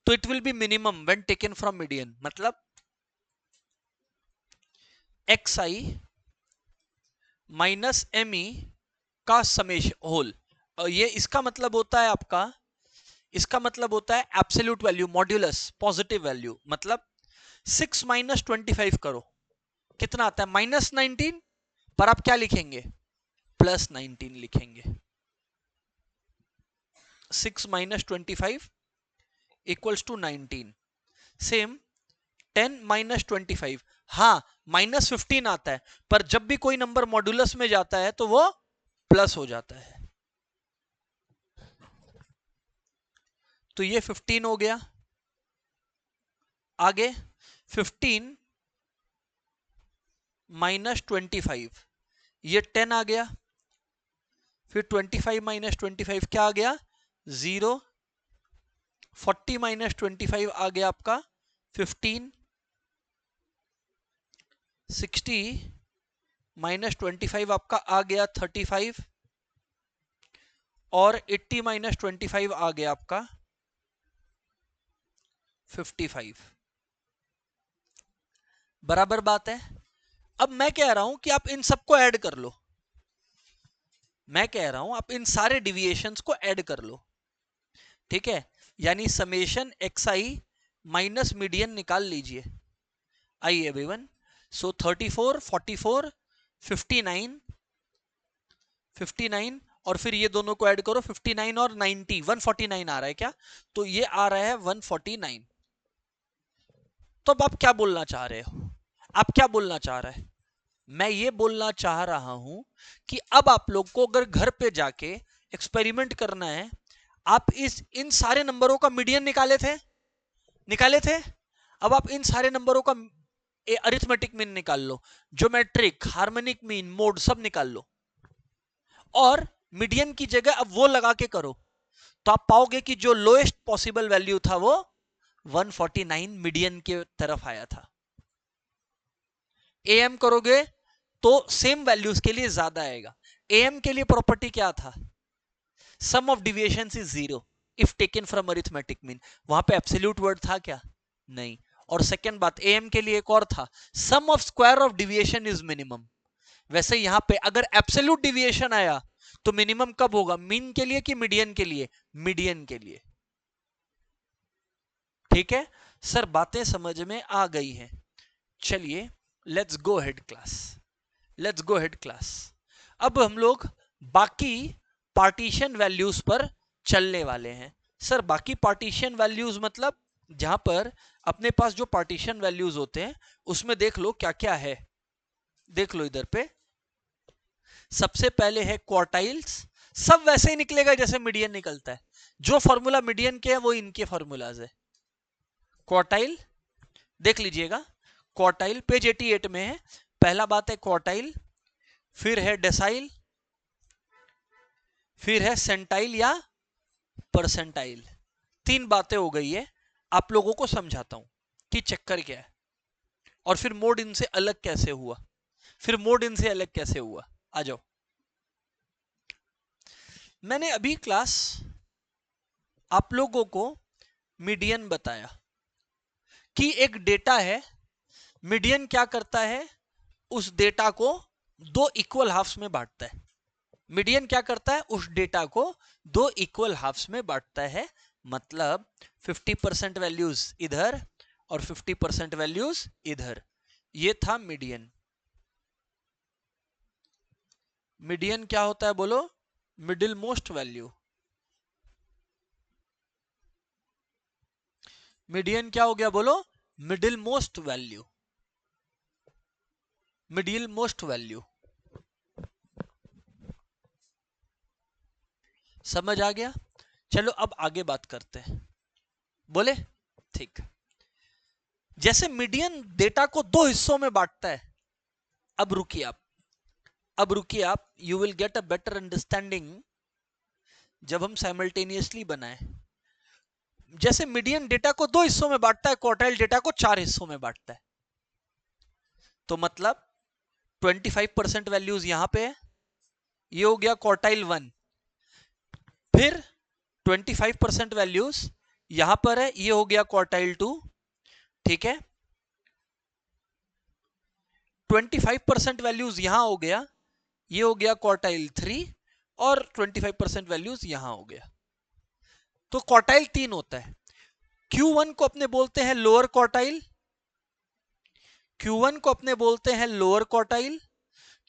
तो it will be minimum when taken from median, मतलब xi माइनस एम ई का समेश होल। ये इसका मतलब होता है आपका, इसका मतलब होता है absolute value modulus positive value, मतलब 6 माइनस 25 करो, कितना आता है, -19, पर आप क्या लिखेंगे, +19 लिखेंगे। 6 minus 25 equals to 19। Same 10 minus 25, हाँ -15 आता है, पर जब भी कोई नंबर मॉड्यूलस में जाता है तो वो प्लस हो जाता है। तो ये 15 हो गया। आगे 15 माइनस 25, ये 10 आ गया। फिर 25 माइनस 25 क्या आ गया, 0। 40 माइनस 25 आ गया आपका 15। 60 माइनस 25 आपका आ गया 35, और 80 माइनस 25 आ गया आपका 55। बराबर बात है। अब मैं कह रहा हूं कि आप इन सबको ऐड कर लो, मैं कह रहा हूं आप इन सारे डिविएशंस को ऐड कर लो, ठीक है, यानी समेशन xi माइनस मीडियन निकाल लीजिए। आइए एवरीवन, सो 34, 44, 59, 59, और फिर ये दोनों को ऐड करो, 59 और 90, 149 आ रहा है क्या, तो ये आ रहा है 149। तो अब आप क्या बोलना चाह रहे हो, आप क्या बोलना चाह रहे हैं, मैं ये बोलना चाह रहा हूं कि अब आप लोग को अगर घर पे जाके एक्सपेरिमेंट करना है, आप इस इन सारे नंबरों का मीडियन निकाले थे, निकाले थे, अब आप इन सारे नंबरों का अरिथमेटिक मीन निकाल लो, ज्योमेट्रिक, हार्मोनिक मीन, मोड सब निकाल लो, और मीडियन की जगह अब वो लगा के करो, तो आप पाओगे कि जो लोएस्ट पॉसिबल वैल्यू था वो 149 मीडियन के तरफ आया था। एम करोगे तो सेम वैल्यूज के लिए ज्यादा आएगा। एम के लिए प्रॉपर्टी क्या था, sum of deviation is 0 if taken from arithmetic mean, वहां पे एब्सोल्यूट वर्ड था क्या, नहीं, और सेकेंड बात एएम के लिए एक और था, sum of square of deviation is minimum. वैसे यहां पे अगर एब्सोल्यूट डिविएशन आया तो मिनिमम कब होगा, मीन के लिए कि मीडियन के लिए, मीडियन के लिए। ठीक है सर, बातें समझ में आ गई हैं। चलिए let's go head class, let's go head class. अब हम लोग बाकी पार्टीशन वैल्यूज पर चलने वाले हैं। सर बाकी पार्टीशन वैल्यूज मतलब जहां पर अपने पास जो पार्टीशन वैल्यूज होते हैं उसमें देख लो क्या क्या है, देख लो इधर पे। सबसे पहले है क्वार्टाइल्स, सब वैसे ही निकलेगा जैसे मीडियन निकलता है, जो फॉर्मूला मीडियन के है वो इनके फॉर्मूलाज है। क्वार्टाइल देख लीजिएगा, क्वार्टाइल पेज 88 में है। पहला बात है क्वार्टाइल, फिर है डेसाइल, फिर है सेंटाइल या परसेंटाइल। तीन बातें हो गई है, आप लोगों को समझाता हूं कि चक्कर क्या है, और फिर मोड इनसे अलग कैसे हुआ, फिर मोड इनसे अलग कैसे हुआ। आ जाओ। मैंने अभी क्लास आप लोगों को मीडियन बताया कि एक डेटा है, मीडियन क्या करता है, उस डेटा को दो इक्वल हाफ्स में बांटता है। मीडियन क्या करता है, उस डेटा को दो इक्वल हाफ्स में बांटता है। मतलब 50% वैल्यूज इधर और 50% वैल्यूज इधर। ये था मीडियन। मीडियन क्या होता है बोलो, मिडिल मोस्ट वैल्यू। मीडियन क्या हो गया बोलो, middle most value, middle most value. समझ आ गया। चलो अब आगे बात करते हैं, बोले ठीक। जैसे मीडियन डेटा को दो हिस्सों में बांटता है, अब रुकिए आप, अब रुकिए आप, you will get a better understanding जब हम साइमल्टेनियसली बनाए। जैसे मीडियन डेटा को दो हिस्सों में बांटता है, क्वार्टाइल डेटा को चार हिस्सों में बांटता है। तो मतलब 25% वैल्यूज यहां पे है, ये हो गया क्वार्टाइल 1। फिर 25% वैल्यूज यहां पर है, ये हो गया क्वार्टाइल 2। ठीक है, 25% वैल्यूज यहां हो गया, ये हो गया क्वार्टाइल 3, और 25% वैल्यूज यहां हो गया। तो क्वार्टाइल 3 होता है। Q1 को अपने बोलते हैं लोअर क्वार्टाइल, Q1 को अपने बोलते हैं लोअर क्वार्टाइल,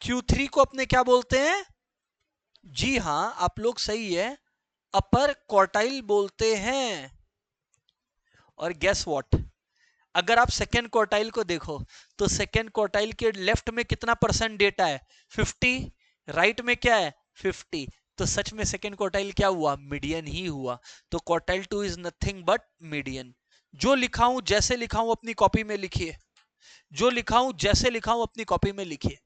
Q3 को अपने क्या बोलते हैं, जी हां आप लोग सही है, अपर क्वार्टाइल बोलते हैं। और गेस व्हाट, अगर आप सेकेंड क्वार्टाइल को देखो तो सेकेंड क्वार्टाइल के लेफ्ट में कितना परसेंट डेटा है, 50, राइट में क्या है 50। तो सच में सेकेंड क्वार्टाइल क्या हुआ, मीडियन ही हुआ। तो quartile 2 is nothing but median. जो लिखा हूं जैसे लिखा हूं अपनी कॉपी में लिखिए, जो लिखा हूं जैसे लिखा हूं अपनी कॉपी में लिखिए।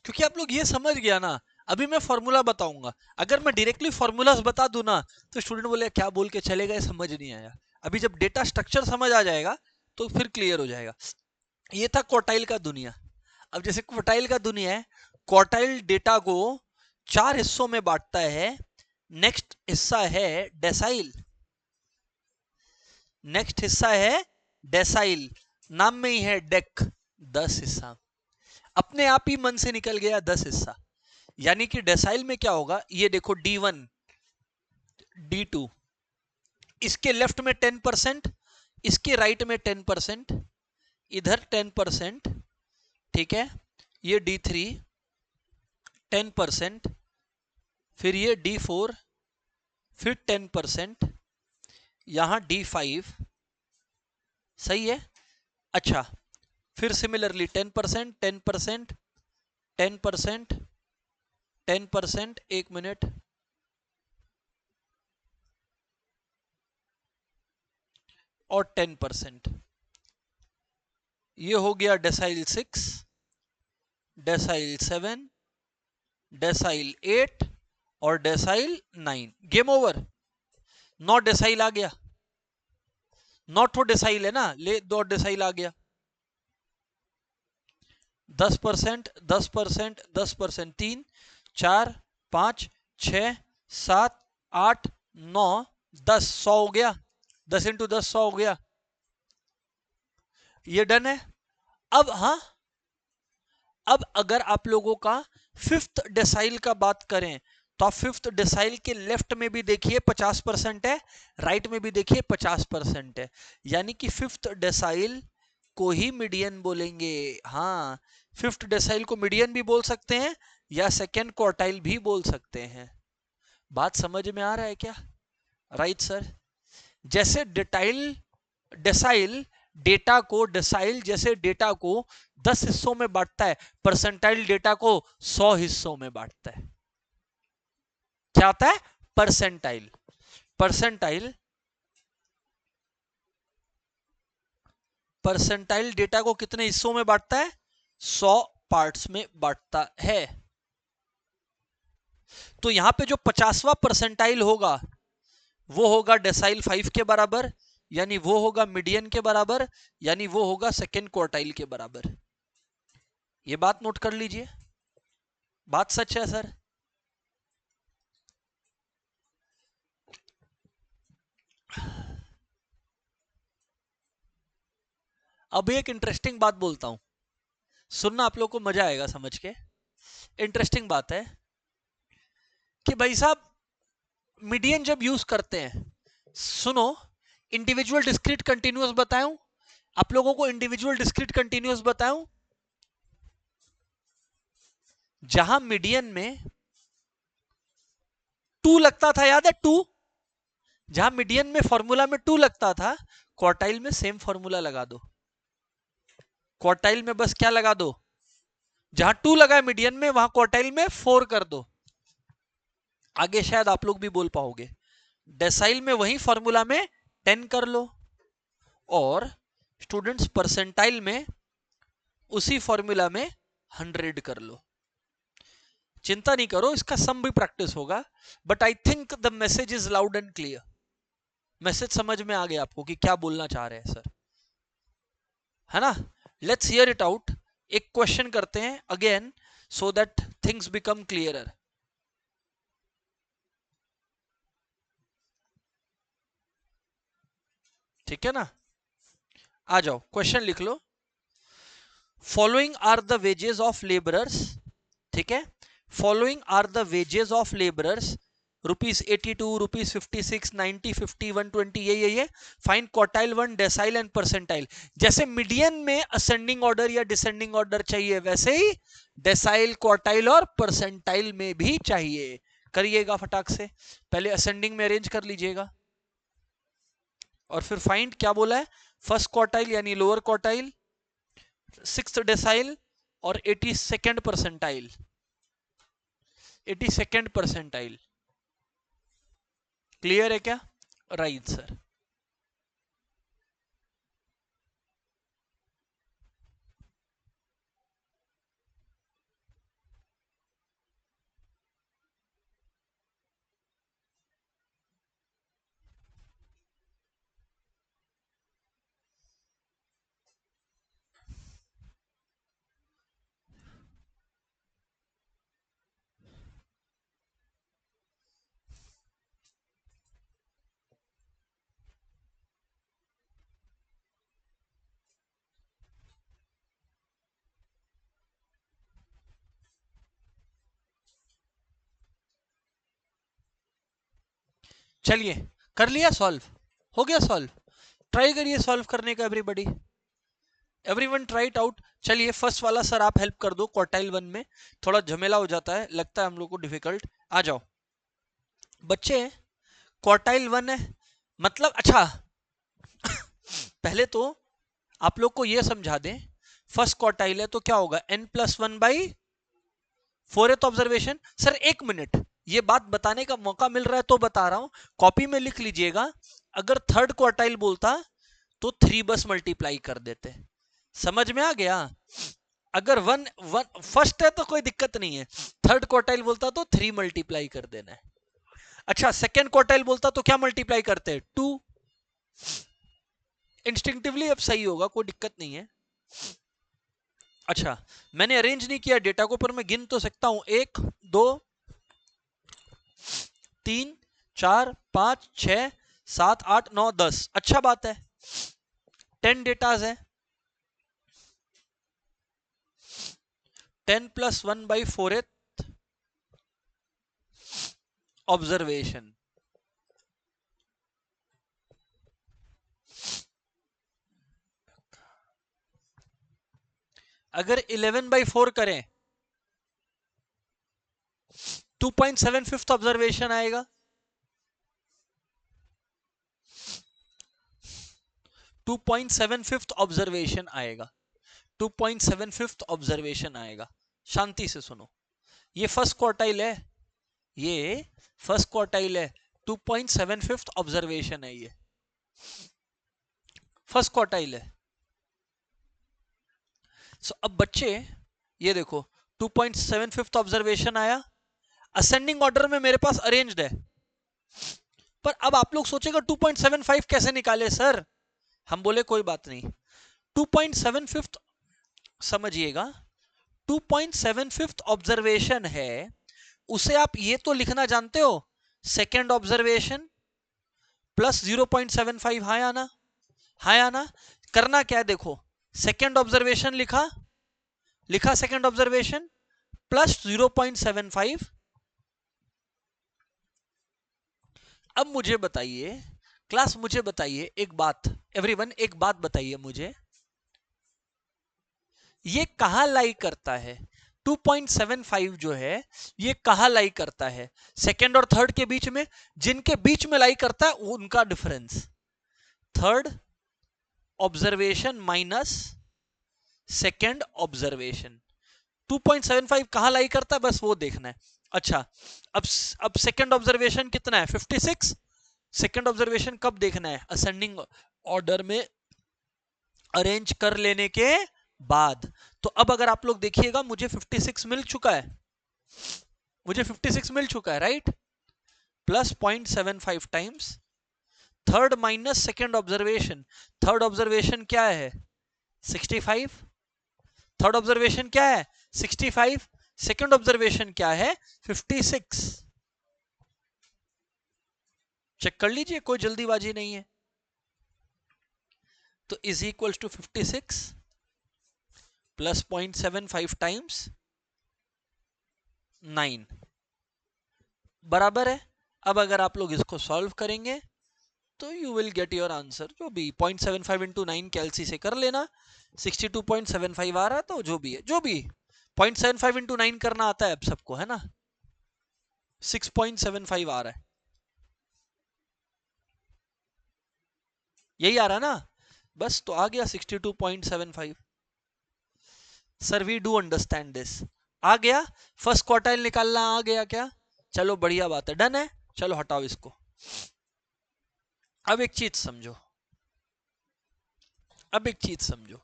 क्योंकि आप लोग ये समझ गया ना, अभी मैं फॉर्मूला बताऊंगा, अगर मैं डायरेक्टली फॉर्मूलाज बता दूं ना तो स्टूडेंट बोले क्या बोल के चलेगा, ये समझ नहीं आया। अभी जब डेटा स्ट्रक्चर समझ आ जाएगा तो फिर क्लियर हो जाएगा। ये था क्वार्टाइल का दुनिया। अब जैसे क्वार्टाइल का दुनिया है, क्वार्टाइल डेटा को चार हिस्सों में बांटता है। नेक्स्ट हिस्सा है डेसाइल, नेक्स्ट हिस्सा है डेसाइल, नाम में ही है डेक, 10 हिस्सा। अपने आप ही मन से निकल गया 10 हिस्सा। यानी कि डेसाइल में क्या होगा, ये देखो D1 D2, इसके लेफ्ट में 10%, इसके राइट में 10%, इधर 10%। ठीक है, ये D3 10%, फिर ये D4 फिर 10%, यहां D5, सही है। अच्छा, फिर सिमिलरली 10%, 10%, 10%, 10%, एक मिनट, और 10%। ये हो गया डेसाइल 6, डेसाइल 7, डेसाइल 8 और डेसाइल 9। Game over. 9 डेसाइल आ गया, 9 तो डेसाइल है ना, ले 2 डेसाइल आ गया। 10%, 10%, 10%, 3, 4, 5, 6, 7, 8, 9, 10, 100 हो गया। 10 इंटू 10 100 हो गया। ये डन है। अब हाँ, अब अगर आप लोगों का फिफ्थ डेसाइल का बात करें, तो आप फिफ्थ डेसाइल के लेफ्ट में भी देखिए 50% है, राइट में भी देखिए 50% है, यानी कि फिफ्थ डेसाइल को ही मीडियन बोलेंगे। हाँ, फिफ्थ डेसाइल को मीडियन भी बोल सकते हैं या सेकेंड क्वार्टाइल भी बोल सकते हैं। बात समझ में आ रहा है क्या? Right sir. जैसे डेटाइल डेसाइल डेटा को, डेसाइल जैसे डेटा को 10 हिस्सों में बांटता है, परसेंटाइल डेटा को 100 हिस्सों में बांटता है। क्या आता है? परसेंटाइल। परसेंटाइल परसेंटाइल डेटा को कितने हिस्सों में बांटता है? 100 पार्ट्स में बांटता है। तो यहां पे जो 50वां परसेंटाइल होगा वो होगा डेसाइल 5 के बराबर, यानी वो होगा मीडियन के बराबर, यानी वो होगा सेकेंड क्वार्टाइल के बराबर। ये बात नोट कर लीजिए। बात सच है सर। अब एक इंटरेस्टिंग बात बोलता हूं, सुनना आप लोग को मजा आएगा समझ के। इंटरेस्टिंग बात है कि भाई साहब, मीडियन जब यूज करते हैं, सुनो, इंडिविजुअल डिस्क्रीट कंटिन्यूअस बताऊं आप लोगों को? इंडिविजुअल डिस्क्रीट कंटिन्यूअस बताऊं? जहां मीडियन में 2 लगता था, याद है 2? जहां मीडियन में फॉर्मूला में 2 लगता था, क्वार्टाइल में सेम फॉर्मूला लगा दो। क्वार्टाइल में बस क्या लगा दो? जहां 2 लगा है मीडियन में, वहां क्वार्टाइल में 4 कर दो। आगे शायद आप लोग भी बोल पाओगे। डेसाइल में वही फॉर्मूला में 10 कर लो, और स्टूडेंट्स परसेंटाइल में उसी फॉर्मूला में 100 कर लो। चिंता नहीं करो, इसका सम भी प्रैक्टिस होगा, but I think the message is loud and clear. Message समझ में आ गया आपको कि क्या बोलना चाह रहे हैं सर, है ना? Let's hear it out. एक क्वेश्चन करते हैं again, so that things become clearer. ठीक है ना? आ जाओ, क्वेश्चन लिख लो। Following are the wages of labourers, ठीक है, following are the wages of labourers, ₹82, ₹56, 90, 50, 120, ये find quartile 1, decile and percentile. जैसे मीडियन में असेंडिंग ऑर्डर या डिसेंडिंग ऑर्डर चाहिए, वैसे ही डेसाइल, क्वार्टाइल और परसेंटाइल में भी चाहिए। करिएगा फटाक से, पहले असेंडिंग में अरेंज कर लीजिएगा, और फिर फाइंड क्या बोला है? फर्स्ट क्वार्टाइल यानी लोअर क्वार्टाइल, सिक्स्थ डेसाइल और 82nd percentile. 82nd percentile. Clear है क्या? Right sir. चलिए, कर लिया सॉल्व? हो गया सॉल्व? ट्राई करिए सॉल्व करने का everybody. Everyone try it out. चलिए फर्स्ट वाला सर आप हेल्प कर दो, क्वार्टाइल वन में थोड़ा झमेला हो जाता है, लगता है हम लोग को डिफिकल्ट। आ जाओ बच्चे, क्वार्टाइल वन है मतलब, अच्छा पहले तो आप लोग को यह समझा दें, फर्स्ट क्वार्टाइल है तो क्या होगा, n+1/4th ऑब्जर्वेशन। सर एक मिनट, ये बात बताने का मौका मिल रहा है तो बता रहा हूं, कॉपी में लिख लीजिएगा। अगर थर्ड क्वार्टाइल बोलता तो 3 बस मल्टीप्लाई कर देते। समझ में आ गया? अगर वन वन फर्स्ट है तो कोई दिक्कत नहीं है, थर्ड क्वार्टाइल बोलता तो 3 मल्टीप्लाई कर देना है। अच्छा सेकेंड क्वार्टाइल बोलता तो क्या मल्टीप्लाई करते हैं, 2। इंस्टिंक्टिवली अब सही होगा, कोई दिक्कत नहीं है। अच्छा मैंने अरेंज नहीं किया डेटा को, पर मैं गिन तो सकता हूं, 1 2 3 4 5 6 7 8 9 10। अच्छा बात है, 10 डेटाज है। 10+1/4th observation. अगर 11/4 करें 2.75th ऑब्जर्वेशन आएगा। 2.75th ऑब्जर्वेशन आएगा। 2.75th ऑब्जर्वेशन आएगा। शांति से सुनो, ये फर्स्ट क्वार्टाइल है, ये फर्स्ट क्वार्टाइल है, 2.75th ऑब्जर्वेशन है, ये फर्स्ट क्वार्टाइल है। अब बच्चे ये देखो, 2.75th ऑब्जर्वेशन आया, असेंडिंग ऑर्डर में मेरे पास अरेंज्ड है। पर अब आप लोग सोचेगा 2.75 कैसे निकाले सर, हम बोले कोई बात नहीं, 2.75 समझिएगा, 2.75 ऑब्जर्वेशन है, उसे आप ये तो लिखना जानते हो, सेकेंड ऑब्जर्वेशन प्लस 0.75। हाँ या ना, हाँ या ना। करना क्या है देखो, सेकेंड ऑब्जर्वेशन लिखा, सेकेंड ऑब्जर्वेशन प्लस 0.75। अब मुझे बताइए क्लास, मुझे बताइए एक बात, एवरीवन एक बात बताइए मुझे, ये कहां लाई करता है, 2.75 जो है ये कहां लाई करता है, सेकेंड और थर्ड के बीच में, जिनके बीच में लाई करता है उनका difference, third observation minus second observation. 2.75 कहां लाई करता है बस वो देखना है। अच्छा अब सेकेंड ऑब्जर्वेशन कितना है, 56। सेकेंड ऑब्जर्वेशन कब देखना है, असेंडिंग ऑर्डर में अरेंज कर लेने के बाद। तो अब अगर आप लोग देखिएगा, मुझे 56 मिल चुका है, मुझे 56 मिल चुका है, right, plus 0.75 times third minus second observation. Third observation क्या है, 65। थर्ड ऑब्जर्वेशन क्या है, 65। सेकेंड ऑब्जर्वेशन क्या है, 56। चेक कर लीजिए, कोई जल्दीबाजी नहीं है। तो is equal to 56 plus 0.75 times 9 बराबर है। अब अगर आप लोग इसको सॉल्व करेंगे तो you will get your answer, जो भी 0.75 इंटू 9 कैलसी से कर लेना, 62.75 आ रहा है, तो जो भी है, जो भी 0.75 इंटू 9 करना आता है अब सबको, है ना, 6.75 आ रहा है, यही आ रहा ना, बस तो आ गया 62.75। Sir we do understand this, आ गया, फर्स्ट क्वार्टाइल निकालना आ गया क्या, चलो बढ़िया बात है, डन है। चलो हटाओ इसको। अब एक चीज समझो, अब एक चीज समझो,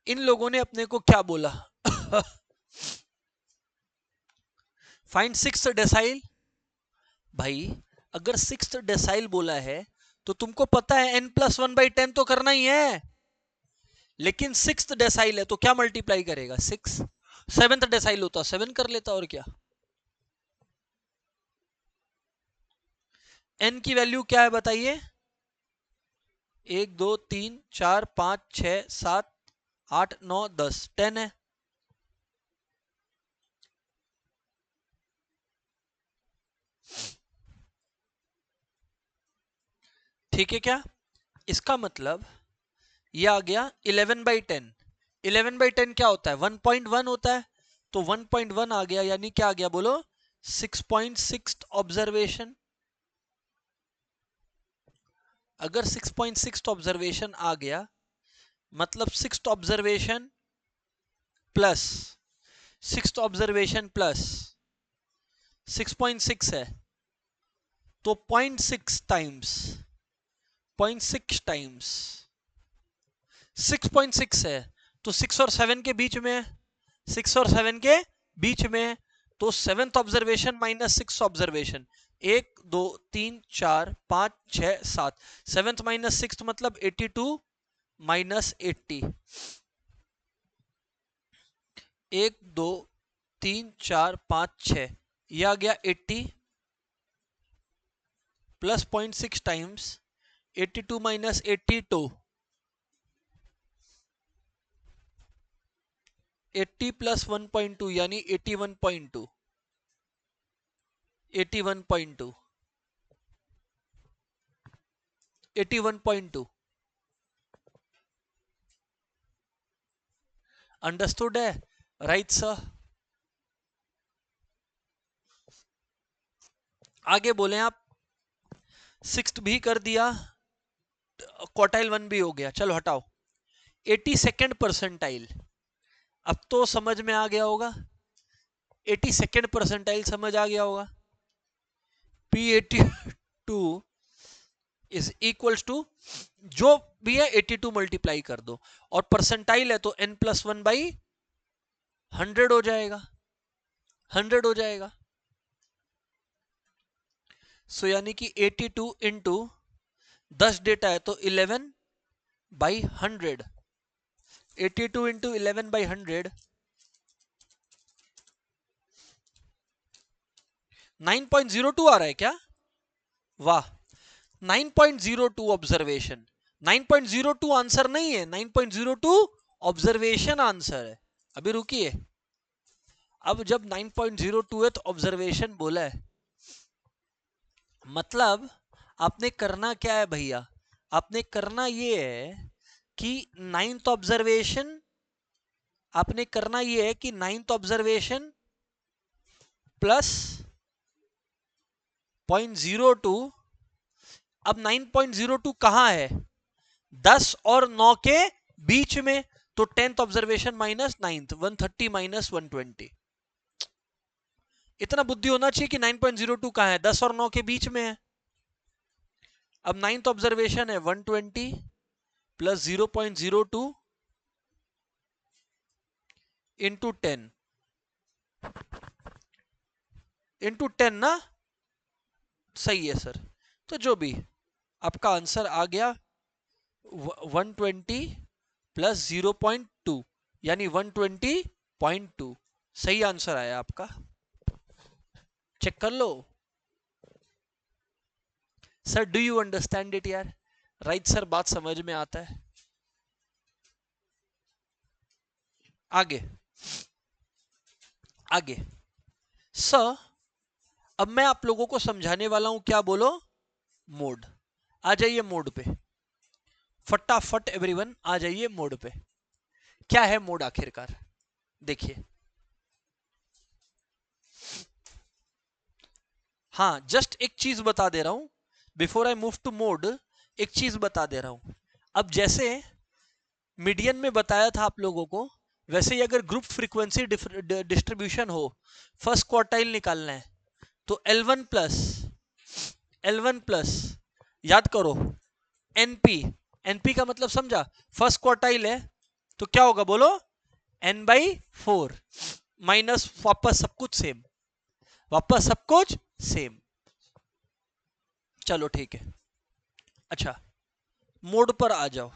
इन लोगों ने अपने को क्या बोला, फाइंड सिक्स्थ डेसाइल। भाई अगर सिक्स्थ डेसाइल बोला है तो तुमको पता है n+1/10 तो करना ही है, लेकिन सिक्स्थ डेसाइल है तो क्या मल्टीप्लाई करेगा, 6। सेवेंथ डेसाइल होता 7 कर लेता, और क्या, n की वैल्यू क्या है बताइए, 1 2 3 4 5 6 7 8 9 10, 10 है। ठीक है क्या? इसका मतलब ये आ गया 11/10। 11/10 क्या होता है? 1.1 होता है, तो 1.1 आ गया, यानी क्या आ गया बोलो? 6.6 ऑब्जर्वेशन। अगर 6.6 ऑब्जर्वेशन आ गया, मतलब 6th observation plus 6th observation plus 6.6 है, तो 0.6 टाइम्स 0.6 टाइम्स 6.6 है, तो 6 और 7 के बीच में, 6 और 7 के बीच में, तो 7th observation minus 6th observation, 1 2 3 4 5 6 7, 7th minus 6th मतलब 82 माइनस 80, 1 2 3 4 5 6, यह आ गया 80 प्लस 0.6 टाइम्स 82 माइनस 82, 80 प्लस 1.2 यानी 81.2, 81.2, 81.2। अंडरस्टूड है? Right sir. आगे बोले आप। 6th भी कर दिया, क्वार्टाइल 1 भी हो गया, चलो हटाओ। 82nd परसेंटाइल, अब तो समझ में आ गया होगा। 82nd परसेंटाइल समझ आ गया होगा। P82 इज इक्वल्स टू, जो भी है 82 मल्टीप्लाई कर दो, और परसेंटाइल है तो n+1/100 हो जाएगा, 100 हो जाएगा। सो यानी कि 82 इंटू 10 डेटा है तो 11/100, 82 इंटू 11/100 9.02 आ रहा है क्या? वाह, 9.02 ऑब्जर्वेशन। 9.02 आंसर नहीं है, 9.02 ऑब्जर्वेशन आंसर है। अभी रुकिए, अब जब 9.02 है तो ऑब्जर्वेशन बोला है, मतलब आपने करना क्या है भैया? आपने करना ये है कि 9th ऑब्जर्वेशन, आपने करना ये है कि 9th ऑब्जर्वेशन प्लस 0.02। अब 9.02 कहां है? 10 और 9 के बीच में, तो 10th observation minus 9th, 130 minus 120। इतना बुद्धि होना चाहिए कि 9.02 कहां है? 10 और 9 के बीच में है। अब 9th ऑब्जर्वेशन है 120 प्लस 0.02 इंटू 10 इंटू 10 ना, सही है सर। तो जो भी आपका आंसर आ गया 120 प्लस 0.2 यानी 120.2, सही आंसर आया आपका। चेक कर लो sir, do you understand it यार? राइट सर, बात समझ में आता है। आगे आगे सर, अब मैं आप लोगों को समझाने वाला हूं, क्या बोलो? मोड। आ जाइए मोड पे, फटाफट एवरीवन आ जाइए मोड पे। क्या है मोड आखिरकार? देखिए, हाँ जस्ट एक चीज बता दे रहा हूं before I move to mode, एक चीज बता दे रहा हूं। अब जैसे मीडियन में बताया था आप लोगों को, वैसे ही अगर ग्रुप फ्रीक्वेंसी डिस्ट्रीब्यूशन हो, फर्स्ट क्वार्टाइल निकालना है, तो L1 प्लस याद करो NP, NP का मतलब समझा? फर्स्ट क्वार्टाइल है तो क्या होगा बोलो? N/4 माइनस वापस सब कुछ सेम, वापस सब कुछ सेम। चलो ठीक है। अच्छा, मोड पर आ जाओ,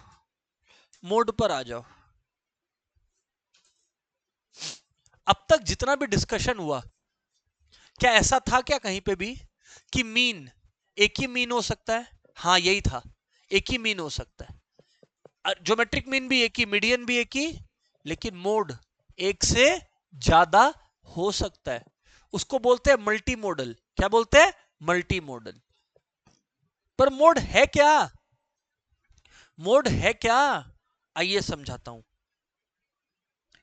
मोड पर आ जाओ। अब तक जितना भी डिस्कशन हुआ, क्या ऐसा था क्या कहीं पे भी कि मीन एक ही मीन हो सकता है? हाँ यही था, एक ही मीन हो सकता है, ज्योमेट्रिक मीन भी एक ही, मीडियन भी एक ही, लेकिन मोड एक से ज्यादा हो सकता है। उसको बोलते हैं मल्टी मॉडल। क्या बोलते हैं? Multi modal. पर मोड है क्या? मोड है क्या? आइए समझाता हूं।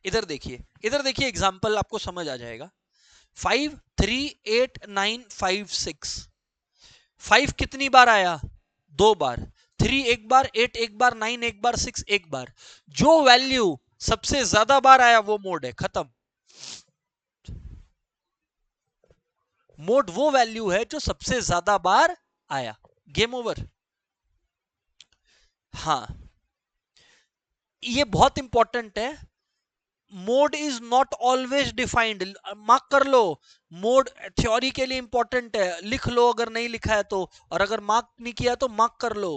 इधर देखिए एग्जाम्पल आपको समझ आ जाएगा। 5 3 8 9 5 6, 5 कितनी बार आया? 2 बार। 3 एक बार, 8 एक बार, 9 एक बार, 6 एक बार। जो वैल्यू सबसे ज्यादा बार आया वो मोड है, खत्म। मोड वो वैल्यू है जो सबसे ज्यादा बार आया, गेम ओवर। हाँ, ये बहुत इंपॉर्टेंट है। Mode is not always defined, mark कर लो। मोड थ्योरी के लिए इंपॉर्टेंट है, लिख लो अगर नहीं लिखा है तो, और अगर मार्क नहीं किया तो मार्क कर लो।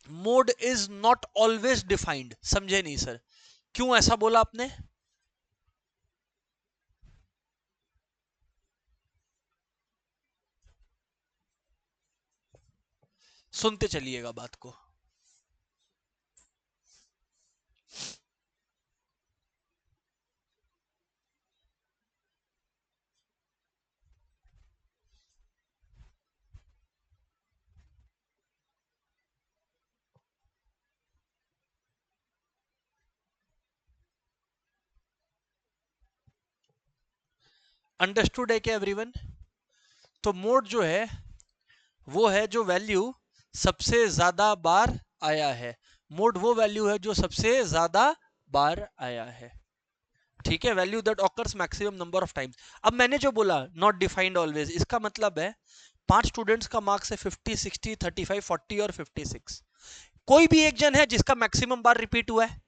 Mode is not always defined, समझे नहीं सर? क्यों ऐसा बोला आपने? सुनते चलिएगा बात को। अंडरस्टूड है क्या एवरीवन? तो मोड जो है वो है जो वैल्यू सबसे ज्यादा बार आया है। मोड वो वैल्यू है जो सबसे ज्यादा बार आया है, ठीक है? Value that occurs maximum number of times. अब मैंने जो बोला नॉट डिफाइंड ऑलवेज, इसका मतलब है 5 स्टूडेंट्स का मार्क्स है 50 60 35 40 और 56। कोई भी एक जन है जिसका मैक्सिमम बार रिपीट हुआ है,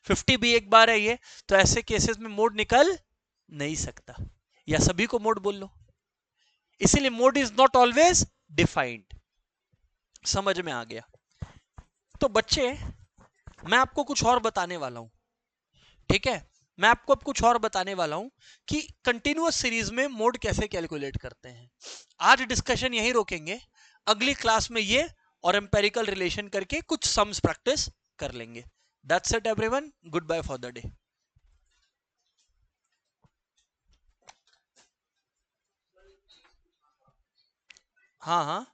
50 भी एक बार है ये, तो ऐसे केसेस में मोड निकल नहीं सकता, या सभी को मोड बोल लो। इसीलिए mode is not always defined. समझ में आ गया? तो बच्चे, मैं आपको कुछ और बताने वाला हूं, ठीक है? मैं आपको अब कुछ और बताने वाला हूं कि कंटिन्यूअस सीरीज में मोड कैसे कैलकुलेट करते हैं। आज डिस्कशन यहीं रोकेंगे, अगली क्लास में ये और एम्पेरिकल रिलेशन करके कुछ सम्स प्रैक्टिस कर लेंगे। That's it everyone, goodbye for the day. हाँ हाँ।